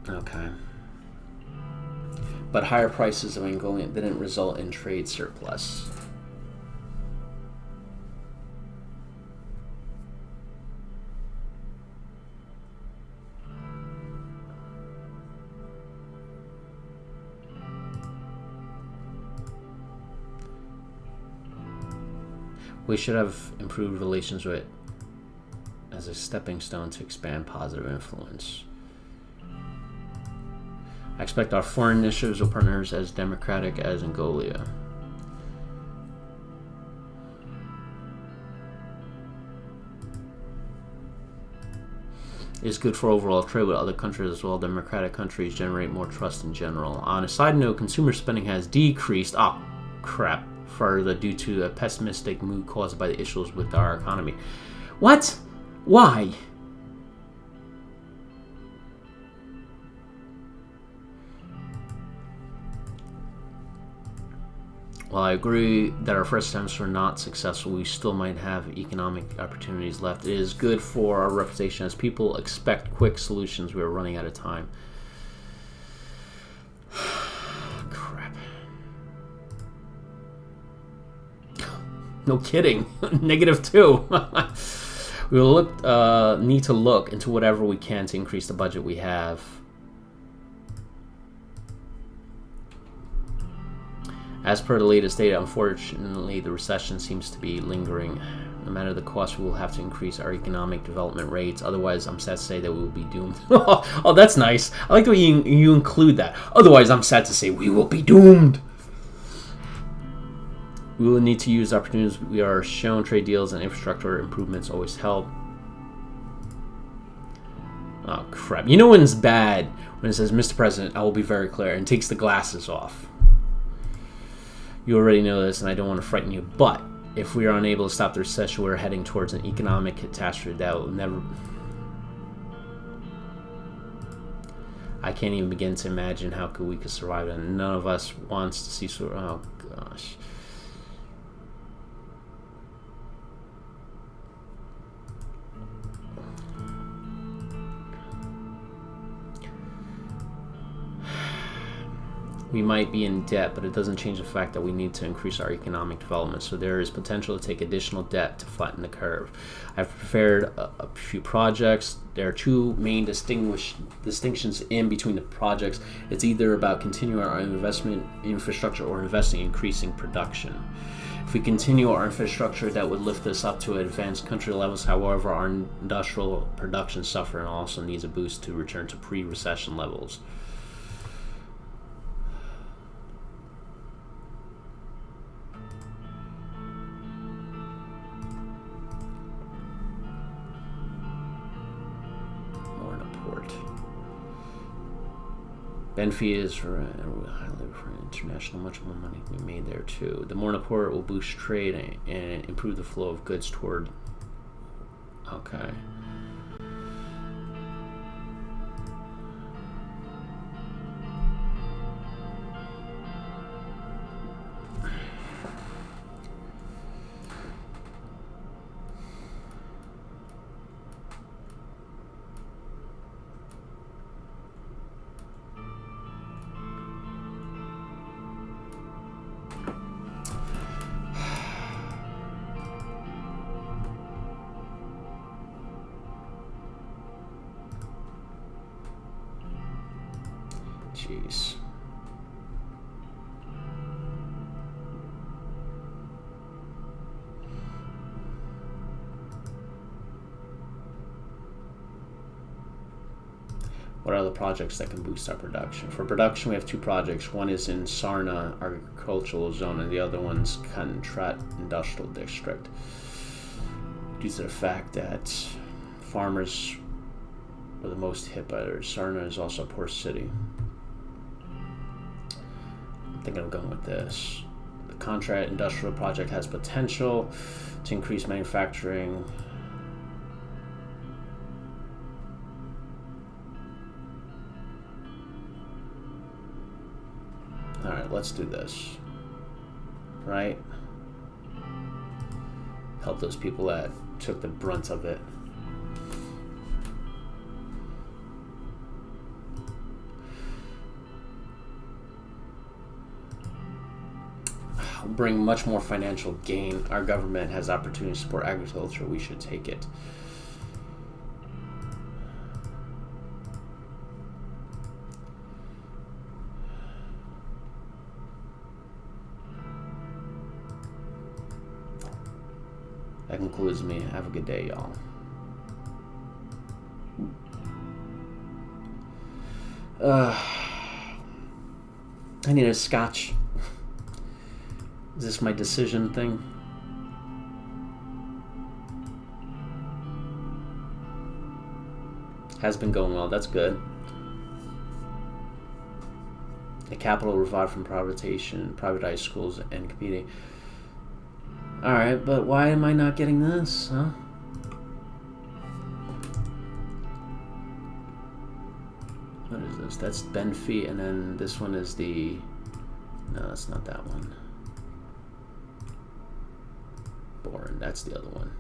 Okay. But higher prices of Angolan didn't result in trade surplus. We should have improved relations with as a stepping stone to expand positive influence. I expect our foreign initiatives will partners as democratic as Angola. It's good for overall trade with other countries as well. Democratic countries generate more trust in general. On a side note, consumer spending has decreased. Oh, crap. Further due to a pessimistic mood caused by the issues with our economy. What? Why? While I agree that our first attempts were not successful, we still might have economic opportunities left. It is good for our reputation as people expect quick solutions. We are running out of time. Crap. No kidding. -2. We will need to look into whatever we can to increase the budget we have. As per the latest data, unfortunately, the recession seems to be lingering. No matter the cost, we will have to increase our economic development rates. Otherwise, I'm sad to say that we will be doomed. Oh, that's nice. I like the way you include that. Otherwise, I'm sad to say we will be doomed. We will need to use opportunities we are shown. Trade deals and infrastructure improvements always help. Oh, crap. You know when it's bad? When it says, Mr. President, I will be very clear, and takes the glasses off. You already know this, and I don't want to frighten you, but if we are unable to stop the recession, we're heading towards an economic catastrophe that will never... I can't even begin to imagine how we could survive it, and none of us wants to see... Oh, gosh. We might be in debt, but it doesn't change the fact that we need to increase our economic development. So there is potential to take additional debt to flatten the curve. I've prepared a few projects. There are 2 main distinctions in between the projects. It's either about continuing our investment in infrastructure or investing in increasing production. If we continue our infrastructure, that would lift us up to advanced country levels. However, our industrial production suffers and also needs a boost to return to pre-recession levels. Benfit is for international, much more money can be made there too. The Morna port will boost trade and improve the flow of goods toward. Okay. Jeez. What are the projects that can boost our production? For production, we have 2 projects. One is in Sarna Agricultural Zone, and the other one's Kantrat Industrial District. Due to the fact that farmers were the most hit by it, Sarna is also a poor city. I'm thinking of going with this. The Kantrat Industrial Project has potential to increase manufacturing. Alright, let's do this. Right? Help those people that took the brunt of it. Bring much more financial gain. Our government has opportunity to support agriculture. We should take it. That concludes me. Have a good day, y'all. I need a scotch. Is this my decision thing? Has been going well. That's good. The capital revived from privatization, privatized schools and competing. Alright, but why am I not getting this, huh? What is this? That's Benfy, and then this one is the... No, that's not that one. Boren, that's the other one.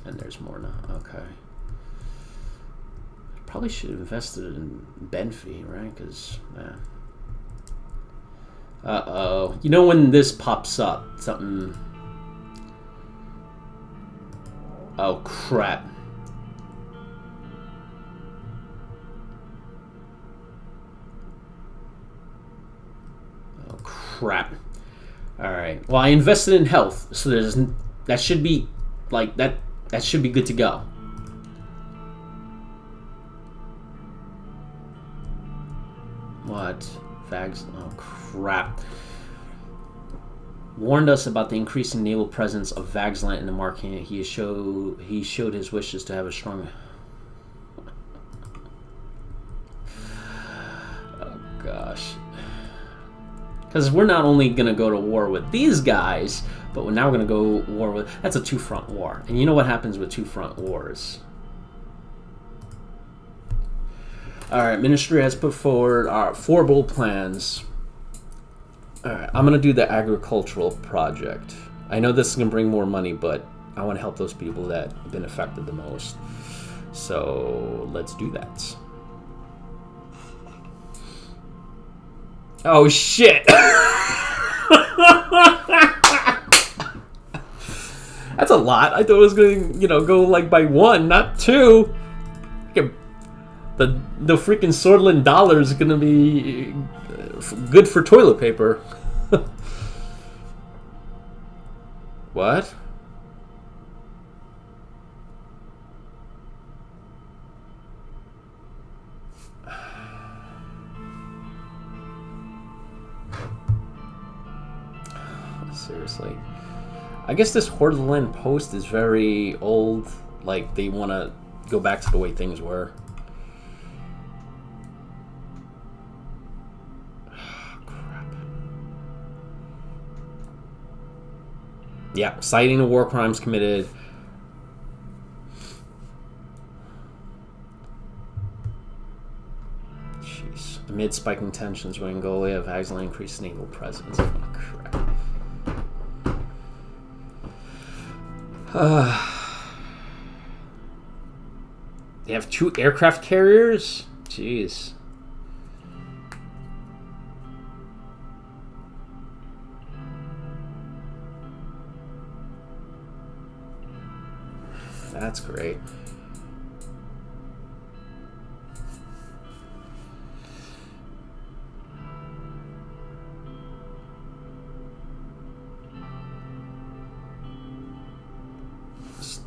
And there's more now, okay. Probably should have invested in Benfy, right? Because, uh-oh. You know when this pops up, something... Oh, crap. Oh, crap. Alright. Well, I invested in health, so there's... That should be... Like, that should be good to go. What? Fags? Oh, crap. Warned us about the increasing naval presence of Vagslant in the market. He showed his wishes to have a strong... Oh, gosh. Because we're not only going to go to war with these guys, but now we're going to go war with... That's a two-front war. And you know what happens with two-front wars. Alright, Ministry has put forward our 4 bold plans. Alright, I'm going to do the agricultural project. I know this is going to bring more money, but I want to help those people that have been affected the most. So, let's do that. Oh, shit! That's a lot. I thought it was going to, go like by 1, not 2. The freaking Swordland dollar is going to be good for toilet paper. What? Seriously. I guess this Hordeland post is very old. Like, they want to go back to the way things were. Yeah, citing the war crimes committed. Jeez. Amid spiking tensions with Angola, Vagslant increased naval presence. Oh, crap. They have 2 aircraft carriers? Jeez. That's great.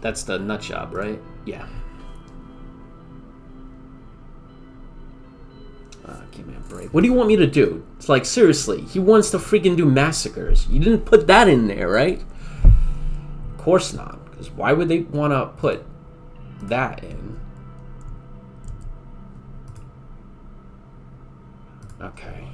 That's the nut job, right? Yeah. Give me a break. What do you want me to do? It's like, seriously, he wants to freaking do massacres. You didn't put that in there, right? Of course not. Because why would they want to put that in? Okay.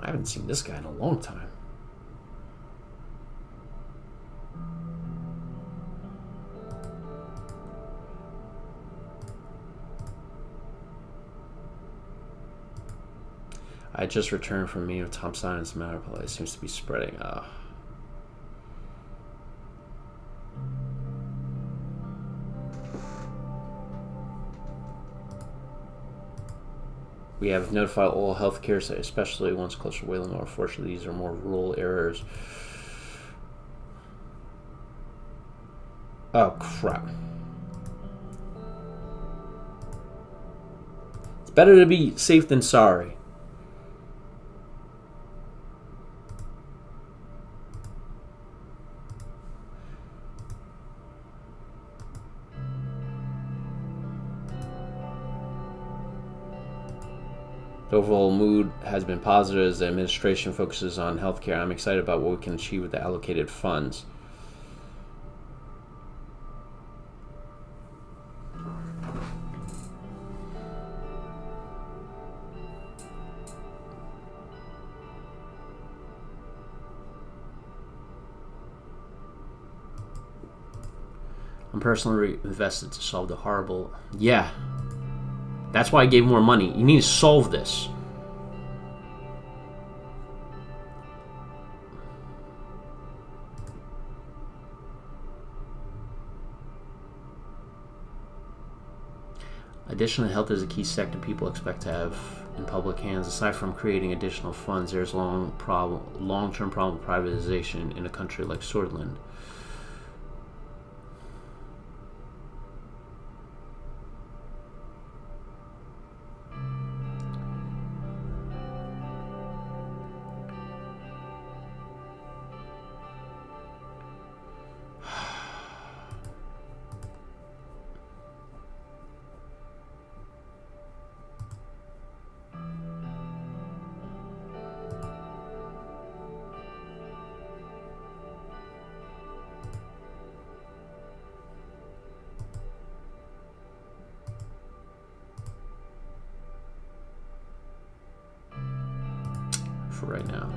I haven't seen this guy in a long time. I just returned from meeting with Tom Stein's matter play. It seems to be spreading. We have notified all healthcare sites, especially ones closer to Wayland. Unfortunately, these are more rural areas. Oh, crap. It's better to be safe than sorry. The overall mood has been positive as the administration focuses on healthcare. I'm excited about what we can achieve with the allocated funds. I'm personally invested to solve the horrible... Yeah. That's why I gave more money. You need to solve this. Additionally, health is a key sector people expect to have in public hands. Aside from creating additional funds, there's long-term problem with privatization in a country like Switzerland. For right now.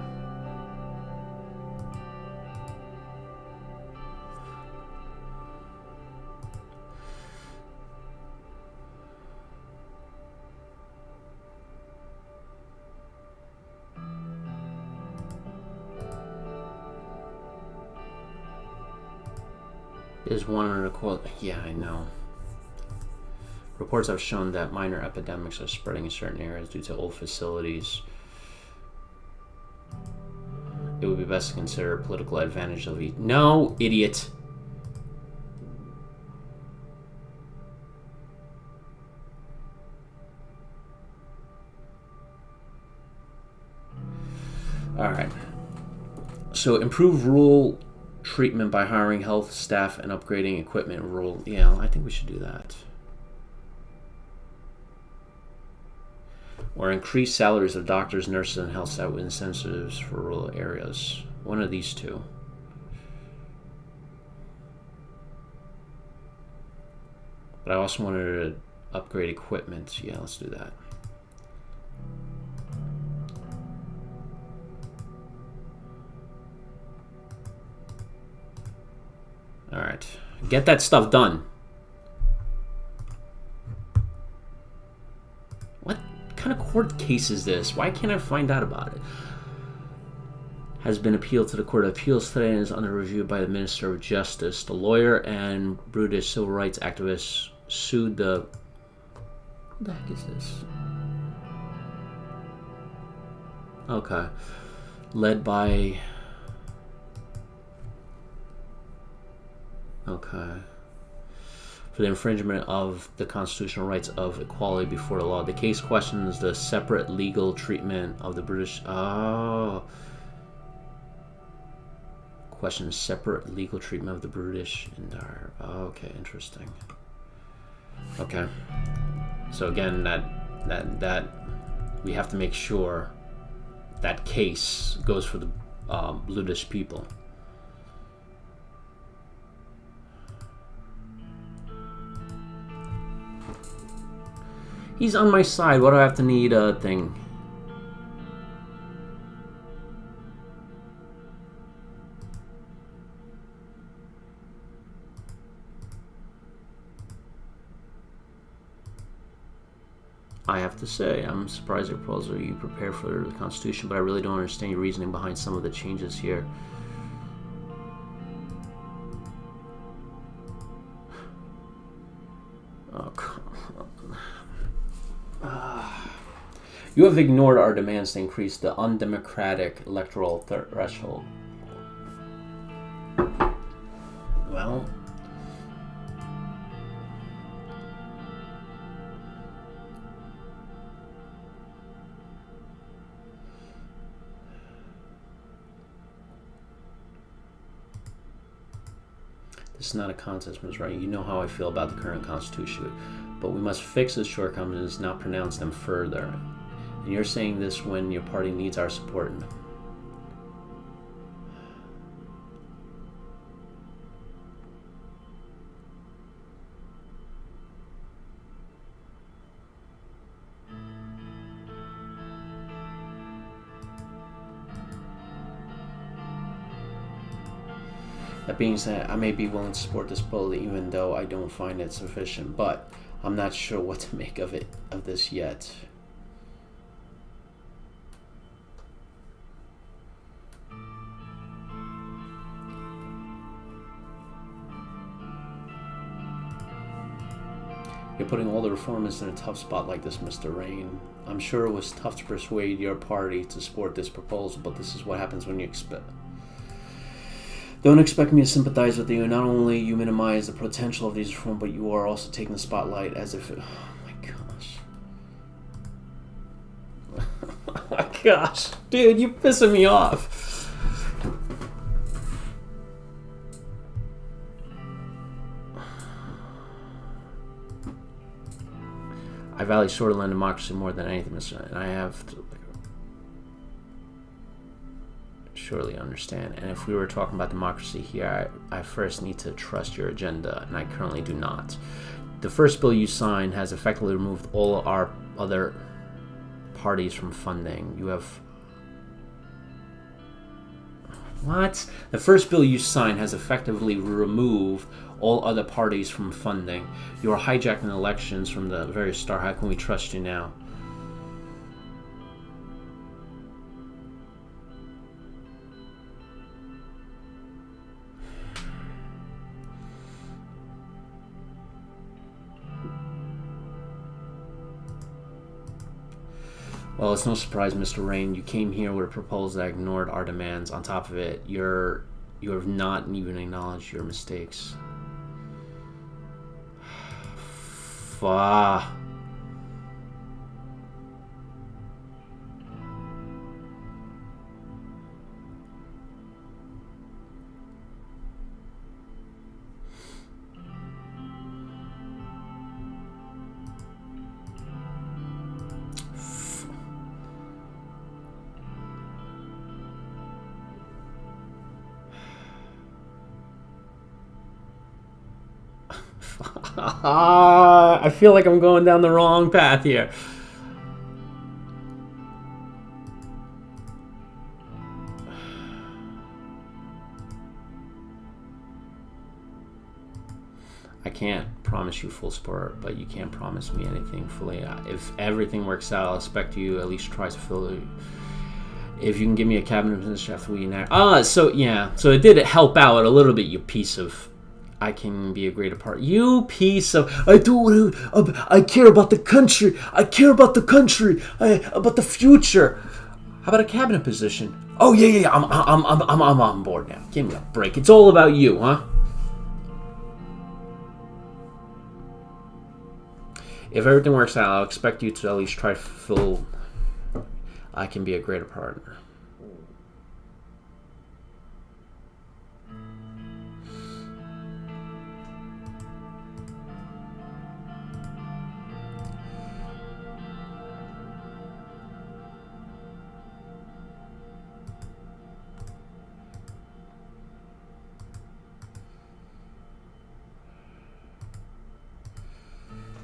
There's one under the quote. Yeah, I know. Reports have shown that minor epidemics are spreading in certain areas due to old facilities. It would be best to consider political advantage of each. No, idiot. All right. So improve rural treatment by hiring health staff and upgrading equipment in rural. Yeah, I think we should do that. Or increase salaries of doctors, nurses, and health staff with incentives for rural areas. One of these two. But I also wanted to upgrade equipment. Yeah, let's do that. All right. Get that stuff done. What kind of court case is this? Why can't I find out about it? Has been appealed to the Court of Appeals today and is under review by the Minister of Justice. The lawyer and British civil rights activists sued the... What the heck is this? Okay. Led by... Okay. for the infringement of the constitutional rights of equality before the law. The case questions the separate legal treatment of the British. Oh. Questions separate legal treatment of the British and our. Oh, okay, interesting. Okay. So again, that we have to make sure that case goes for the British people. He's on my side. What do I have to need a thing? I have to say, I'm surprised at the proposal you prepare for the Constitution, but I really don't understand your reasoning behind some of the changes here. Oh, come on. You have ignored our demands to increase the undemocratic electoral threshold. Well... This is not a contest, Ms. Wright. You know how I feel about the current Constitution, but we must fix its shortcomings, not pronounce them further. And you're saying this when your party needs our support. That being said, I may be willing to support this proposal even though I don't find it sufficient, but I'm not sure what to make of this yet. You're putting all the reformers in a tough spot like this, Mr. Rain. I'm sure it was tough to persuade your party to support this proposal, but this is what happens when you Don't expect me to sympathize with you. Not only you minimize the potential of these reforms, but you are also taking the spotlight as if it... Oh my gosh. Oh my gosh. Dude, you're pissing me off. I value Sortland democracy more than anything, Mr. And I have to surely understand. And if we were talking about democracy here, I first need to trust your agenda, and I currently do not. The first bill you signed has effectively removed all our other parties from funding. You have... What? The first bill you signed has effectively removed all other parties from funding. You are hijacking elections from the very start. How can we trust you now? Well, it's no surprise, Mr. Rain. You came here with a proposal that ignored our demands. On top of it, you have not even acknowledged your mistakes. Fuck. I feel like I'm going down the wrong path here. I can't promise you full support, but you can't promise me anything fully. If everything works out, I'll expect you at least try to fill it. If you can give me a cabinet position after we enact. So yeah, so it did help out a little bit, you piece of... I can be a greater part. You piece of... I care about the country. I care about the country. About the future. How about a cabinet position? Oh yeah. I'm on board now. Give me a break. It's all about you, huh? If everything works out, I'll expect you to at least try to fulfill. I can be a greater partner.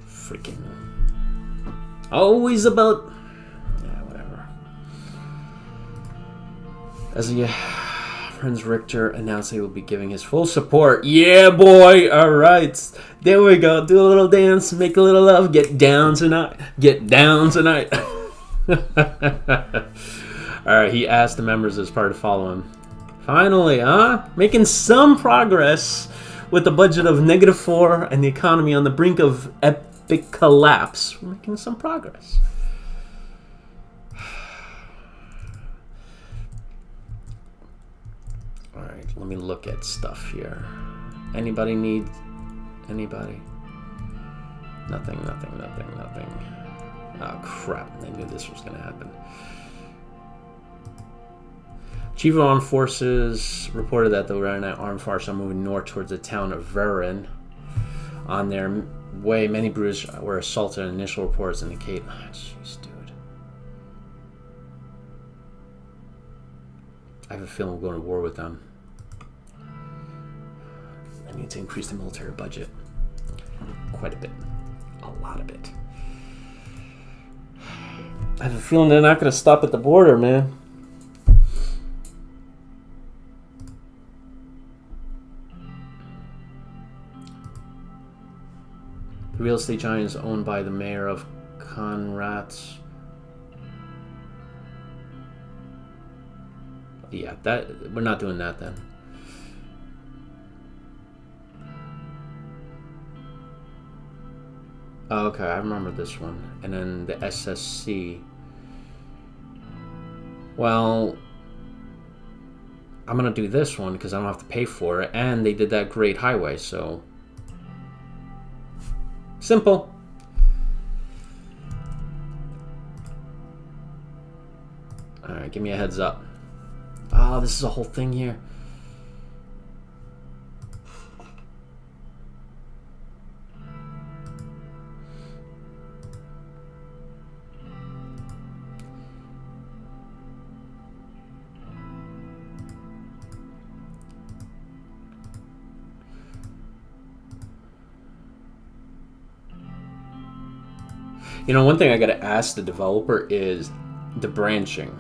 Freaking always about, yeah, whatever. As your friends Richter announced he will be giving his full support. Yeah, boy. All right, there we go. Do a little dance, make a little love, get down tonight. Get down tonight. All right. He asked the members of his party to follow him. Finally, huh? Making some progress with the budget of -4 and the economy on the brink of epic collapse. We're making some progress. Alright, let me look at stuff here. Anybody need... Anybody? Nothing. Oh, crap. I knew this was going to happen. Chief of Armed Forces reported that the Renite armed forces are moving north towards the town of Verin. On their way, many Brutes were assaulted, and initial reports indicate... Oh, jeez, dude. I have a feeling we're going to war with them. I need to increase the military budget. Quite a bit. A lot of it. I have a feeling they're not going to stop at the border, man. The real estate giant is owned by the mayor of Conrad. Yeah, that we're not doing that then. Oh, okay, I remember this one. And then the SSC. Well, I'm gonna do this one because I don't have to pay for it, and they did that great highway, so simple. Alright, give me a heads up. Oh, this is a whole thing here. You know, one thing I gotta ask the developer is the branching.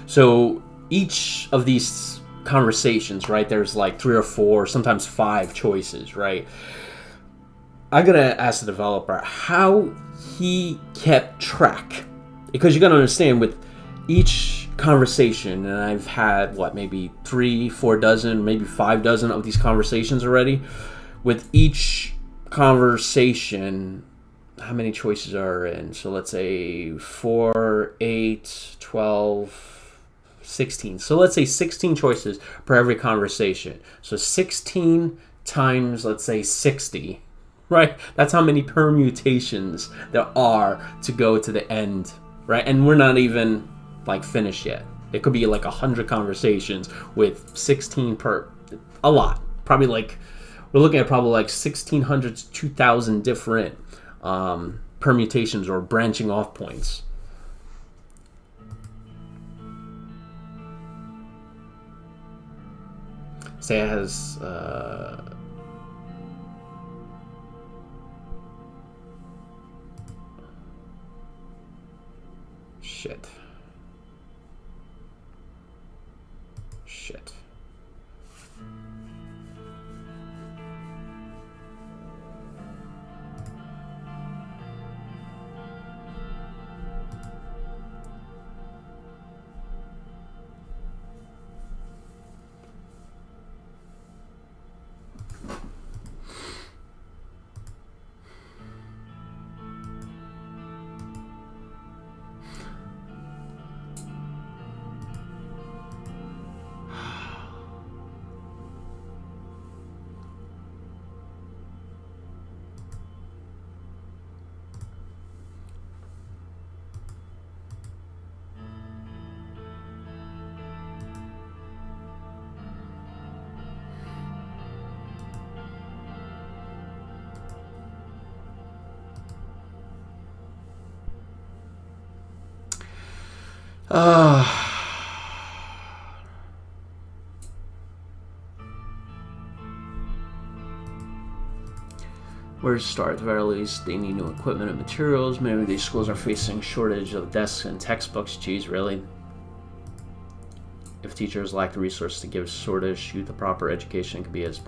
So each of these conversations, right, there's like 3 or 4, sometimes 5 choices, right? I gotta ask the developer how he kept track. Because you gotta understand, with each conversation, and I've had, what, maybe 3, 4 dozen, maybe 5 dozen of these conversations already. With each conversation, how many choices are in? So let's say 4, 8, 12, 16. So let's say 16 choices per every conversation. So 16 times, let's say 60, right? That's how many permutations there are to go to the end, right? And we're not even like finished yet. It could be like 100 conversations with 16 per, a lot. Probably like, we're looking at probably like 1,600 to 2,000 different permutations or branching off points. Say it has shit. Where to start? At the very least, they need new equipment and materials. Many of these schools are facing shortage of desks and textbooks. Geez, really? If teachers lack the resources to give Sordish youth a proper education, it could be as...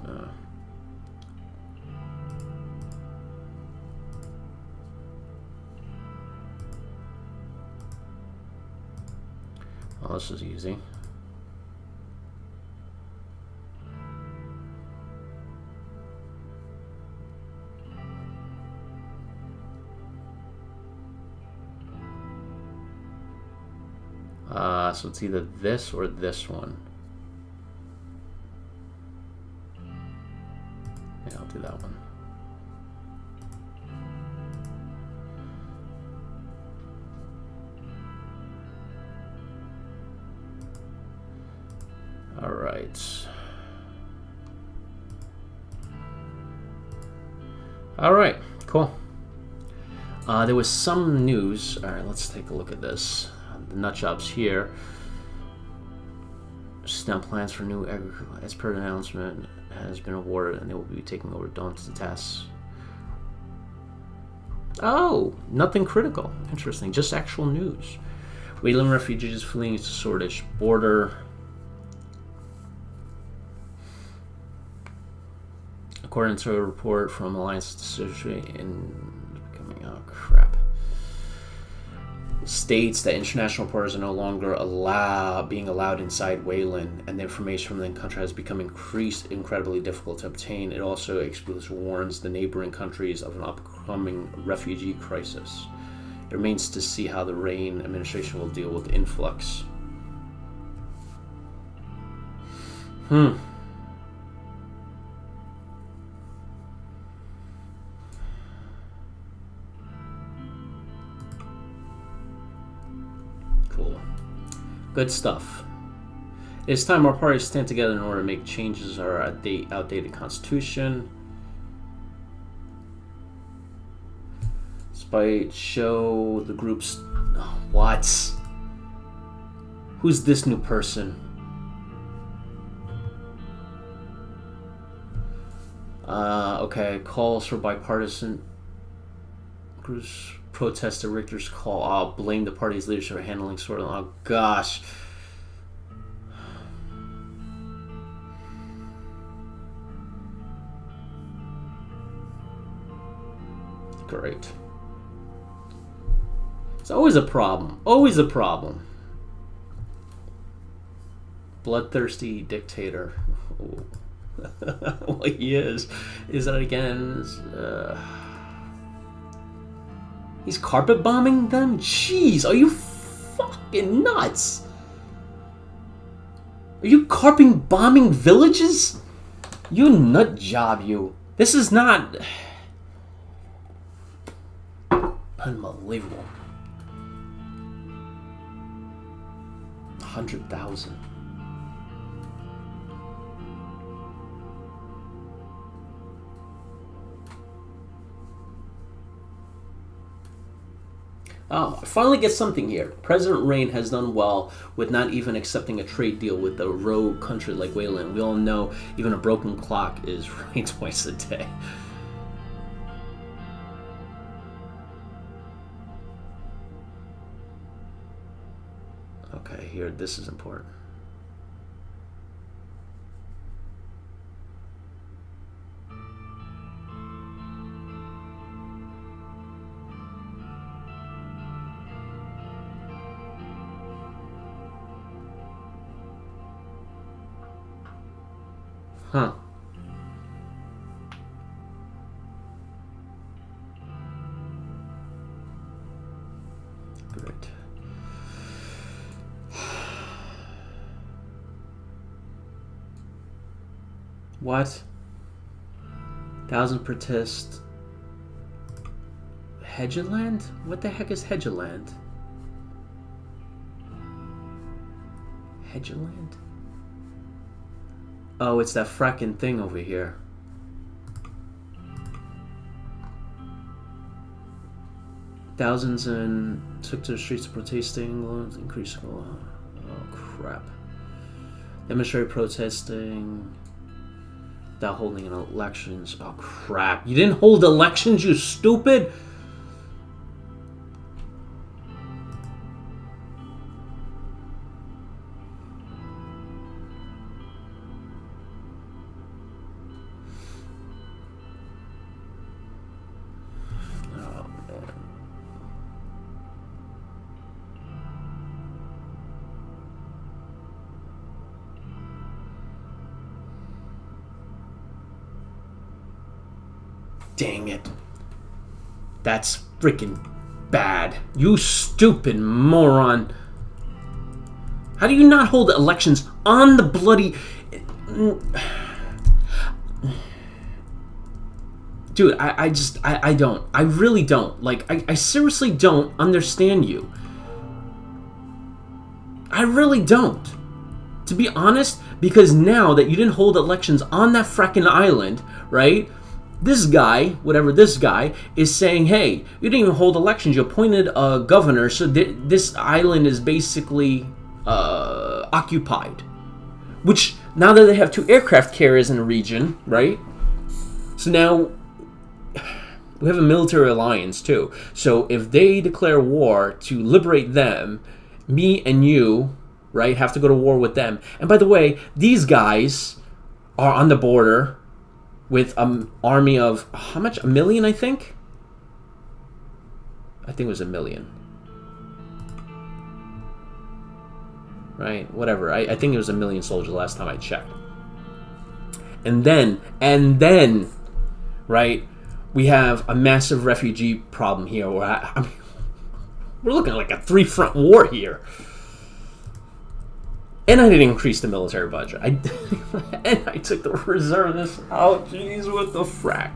Oh, this is easy. So it's either this or this one. Yeah, I'll do that one. All right. All right, cool. There was some news. All right, let's take a look at this. The nut jobs here. Now plans for new agriculture, as per the announcement, has been awarded, and they will be taking over Dawn's tasks. Oh, nothing critical. Interesting. Just actual news. Wayland refugees fleeing to Sordish border. According to a report from Alliance in becoming crap. States that international reporters are no longer being allowed inside Wayland, and the information from the country has become incredibly difficult to obtain. It also explicitly warns the neighboring countries of an upcoming refugee crisis. It remains to see how the Rain administration will deal with the influx. Good stuff. It's time our parties stand together in order to make changes to our outdated constitution. Despite show the group's... What? Who's this new person? Okay, calls for bipartisan groups protest at Richter's call. I'll blame the party's leadership for handling sort of... Oh, gosh. Great. It's always a problem. Always a problem. Bloodthirsty dictator. Well, he is. Is that again? He's carpet bombing them? Jeez, are you fucking nuts? Are you carpet bombing villages? You nut job, you. This is not... Unbelievable. 100,000. Oh, I finally get something here. President Rain has done well with not even accepting a trade deal with a rogue country like Wayland. We all know even a broken clock is right twice a day. Okay, here, this is important. Huh. Great. What? 1,000 protest. Hedgeland? What the heck is Hedgeland? Hedgeland? Oh, it's that fracking thing over here. Thousands and took to the streets protesting, increasing. Oh crap! Demonstrate protesting without holding elections. Oh crap! You didn't hold elections, you stupid! Dang it. That's freaking bad. You stupid moron. How do you not hold elections on the bloody... Dude, I don't. I really don't. Like, I seriously don't understand you. I really don't. To be honest, because now that you didn't hold elections on that fracking island, right? This guy, whatever this guy, is saying, hey, you didn't even hold elections. You appointed a governor, so this island is basically occupied. Which, now that they have 2 aircraft carriers in the region, right? So now, we have a military alliance, too. So if they declare war to liberate them, me and you, right, have to go to war with them. And by the way, these guys are on the border with an army of, how much? 1 million, I think? I think it was 1 million. Right? Whatever. I think it was 1 million soldiers last time I checked. And then, right, we have a massive refugee problem here. Where I mean, we're looking at like a 3-front war here. And I didn't increase the military budget. And I took the reservists out. Jeez, what the frack?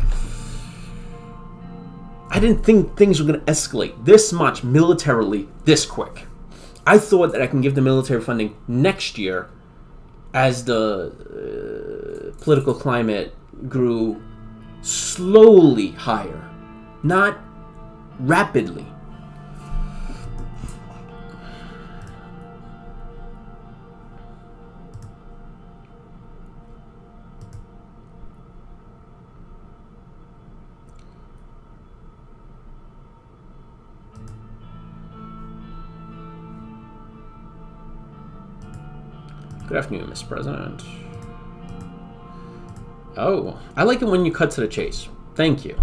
I didn't think things were going to escalate this much militarily this quick. I thought that I can give the military funding next year as the political climate grew slowly higher, not rapidly. Good afternoon, Mr. President. Oh, I like it when you cut to the chase. Thank you.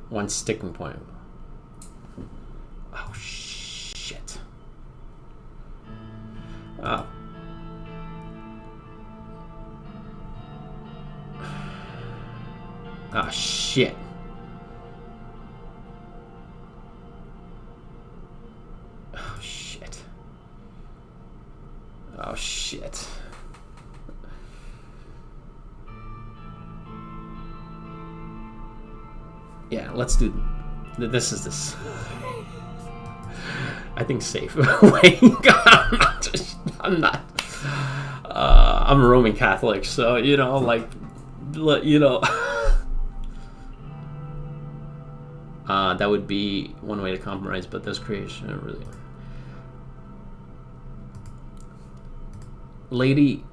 One sticking point. Oh, shit. Oh, shit. Oh, shit. Yeah, let's do... This is this. I think safe. Wait, I'm not. I'm a Roman Catholic, so, you know, like, you know... that would be one way to compromise, but this creation really... Lady,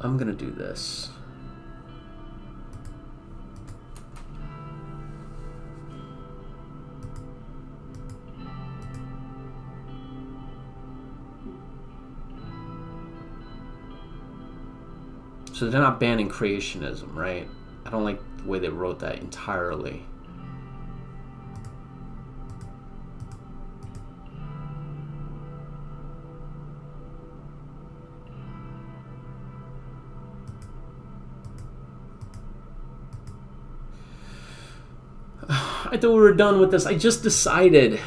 I'm gonna do this. So they're not banning creationism, right? I don't like the way they wrote that entirely. I thought we were done with this. I just decided.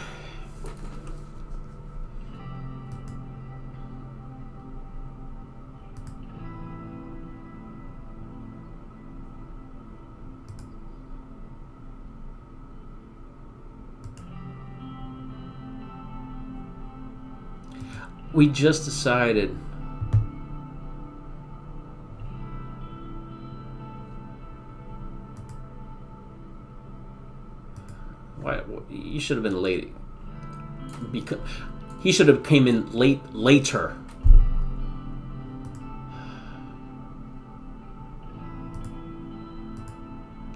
We just decided. Why? You should have been late. Because he should have came in later.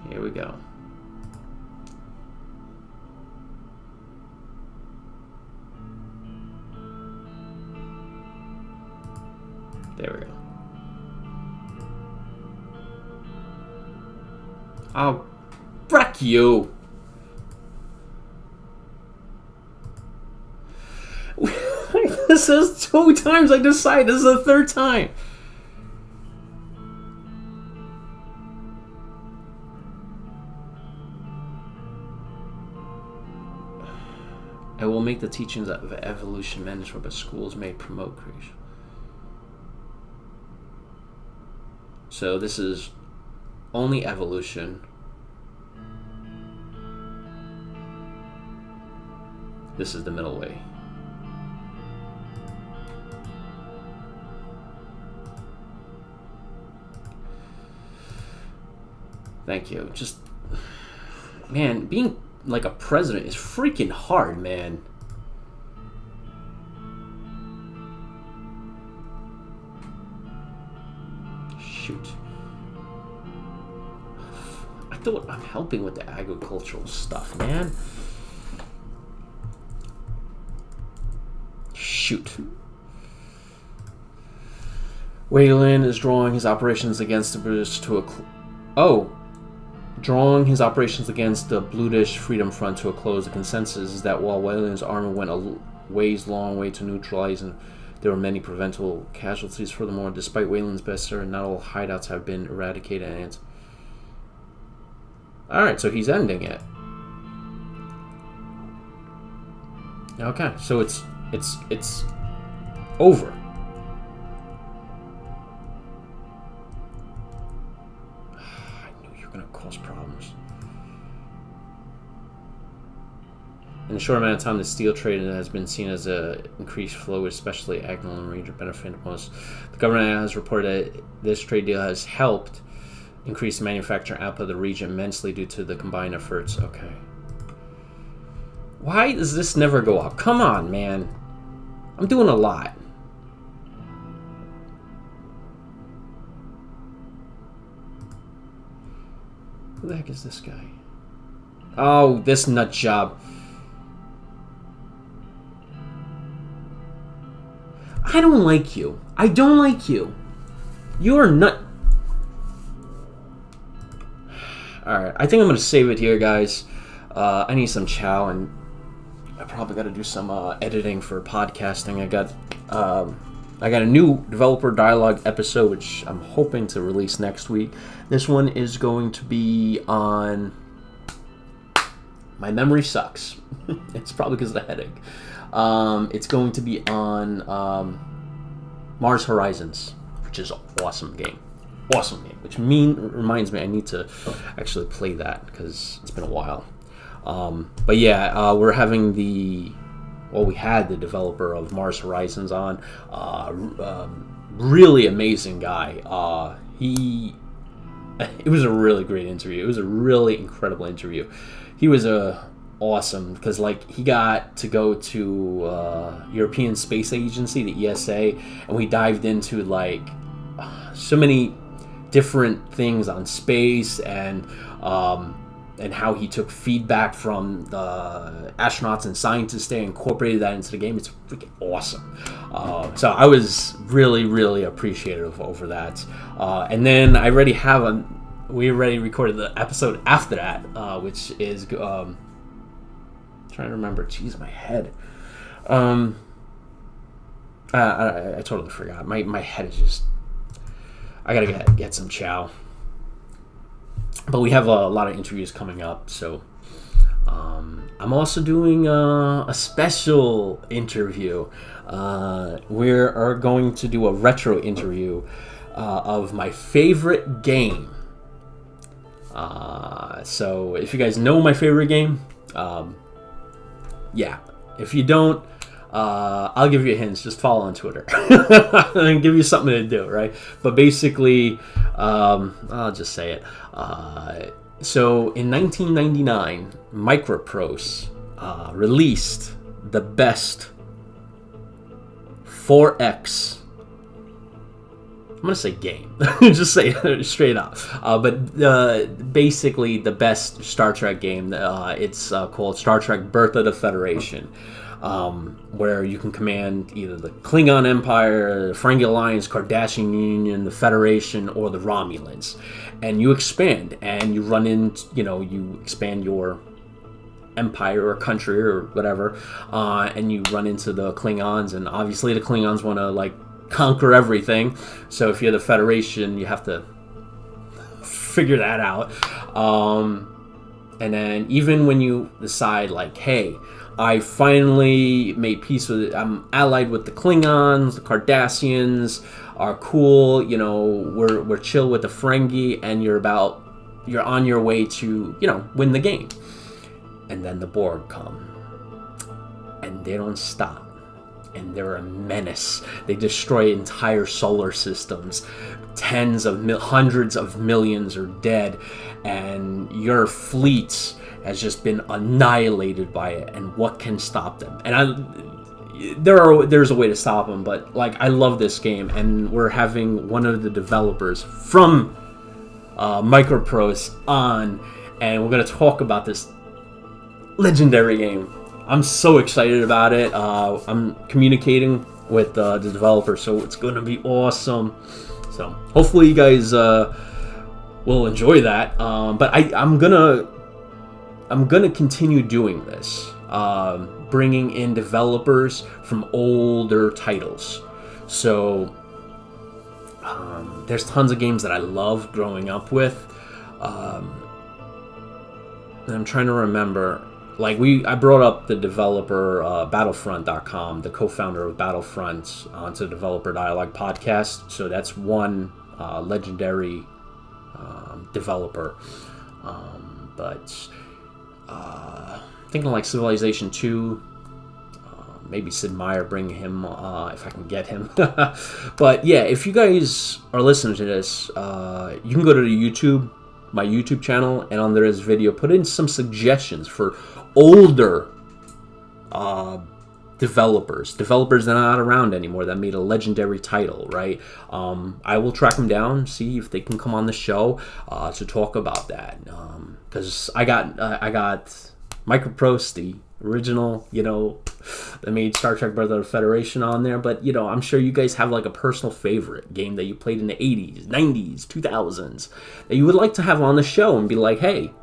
Here we go. There we go. Oh, frick you. This is 2 times I decided. This is the 3rd time. I will make the teachings of evolution mandatory, but schools may promote creation. So this is only evolution. This is the middle way. Thank you. Just, man, being like a president is freaking hard, man. Shoot. I thought I'm helping with the agricultural stuff, man. Shoot. Wayland is drawing his operations against the British to a drawing his operations against the British Freedom Front to a close. The consensus is that while Wayland's army went a long way to neutralize, and there were many preventable casualties. Furthermore, despite Wayland's best effort, not all hideouts have been eradicated. And all right, so he's ending it. Okay, so it's over. Cause problems. In a short amount of time, the steel trade has been seen as an increased flow, especially Agnel and Ranger benefit most. The government has reported that this trade deal has helped increase manufacturing output of the region immensely due to the combined efforts. Okay. Why does this never go up? Come on, man. I'm doing a lot. Who the heck is this guy? Oh, this nut job. I don't like you. I don't like you. You're nut. Alright, I think I'm going to save it here, guys. I need some chow, and I probably got to do some editing for podcasting. I got a new developer dialogue episode, which I'm hoping to release next week. This one is going to be on... My memory sucks. It's probably because of the headache. It's going to be on Mars Horizons, which is an awesome game. Awesome game. Which reminds me I need to actually play that because it's been a while. But yeah, we're having we had the developer of Mars Horizons on. Really amazing guy. It was a really great interview. It was a really incredible interview. He was awesome because he got to go to European Space Agency, the ESA, and we dived into so many different things on space and how he took feedback from the astronauts and scientists there, incorporated that into the game. It's freaking awesome. So I was really, really appreciative over that. And then we already recorded the episode after that, which is trying to remember. Jeez, my head. I totally forgot. My head is just. I gotta get some chow. But we have a lot of interviews coming up, so I'm also doing a special interview. We are going to do a retro interview of my favorite game. So if you guys know my favorite game, yeah. If you don't, I'll give you a hint. Just follow on Twitter and give you something to do, right? But basically, I'll just say it. So in 1999, Microprose released the best 4X. I'm gonna say game. Just say it straight up. But basically, the best Star Trek game. It's called Star Trek: Birth of the Federation, where you can command either the Klingon Empire, the Ferengi Alliance, Cardassian Union, the Federation, or the Romulans, and you expand and you run in. You expand your empire or country or whatever, and you run into the Klingons, and obviously the Klingons want to conquer everything. So if you're the Federation, you have to figure that out. And then even when you decide hey, I finally made peace with it, I'm allied with the Klingons, the Cardassians are cool, we're chill with the Ferengi, and you're on your way to win the game. And then the Borg come, and they don't stop. And they're a menace. They destroy entire solar systems. Hundreds of millions are dead, and your fleet has just been annihilated by it. And what can stop them? And there's a way to stop them, but I love this game, and we're having one of the developers from Microprose on, and we're gonna talk about this legendary game. I'm so excited about it. I'm communicating with the developer, so it's going to be awesome. So hopefully you guys will enjoy that. But I'm gonna continue doing this, bringing in developers from older titles. So there's tons of games that I loved growing up with. And I'm trying to remember. I brought up the developer Battlefront.com, the co-founder of Battlefront, onto the Developer Dialogue podcast. So that's one legendary developer. But thinking Civilization 2, maybe Sid Meier, bring him if I can get him. But yeah, if you guys are listening to this, you can go to the my YouTube channel, and on this video, put in some suggestions for older developers that are not around anymore that made a legendary title, right? I will track them down, see if they can come on the show to talk about that. Because I got Microprose, the original, that made Star Trek: Birth of the Federation on there. But I'm sure you guys have a personal favorite game that you played in the 80s, 90s, 2000s that you would like to have on the show and be like, hey.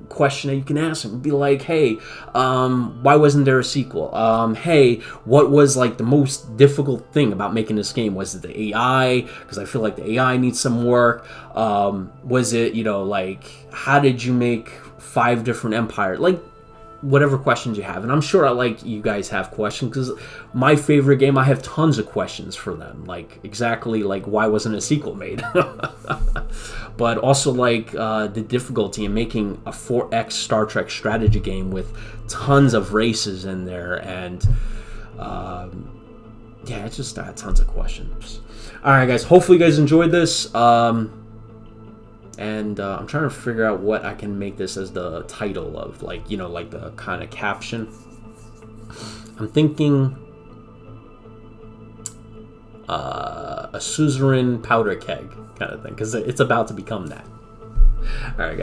Question that you can ask them. Be like, hey, why wasn't there a sequel? Hey, what was the most difficult thing about making this game? Was it the AI? Because I feel like the AI needs some work. Was it, how did you make 5 different empires? Whatever questions you have. And I'm sure you guys have questions, because my favorite game, I have tons of questions for them. Exactly why wasn't a sequel made? But also the difficulty in making a 4X Star Trek strategy game with tons of races in there. And yeah, it's just tons of questions. Alright guys, hopefully you guys enjoyed this. And I'm trying to figure out what I can make this as the title of, the kind of caption. I'm thinking a Suzerain Powder Keg kind of thing, because it's about to become that. All right, guys.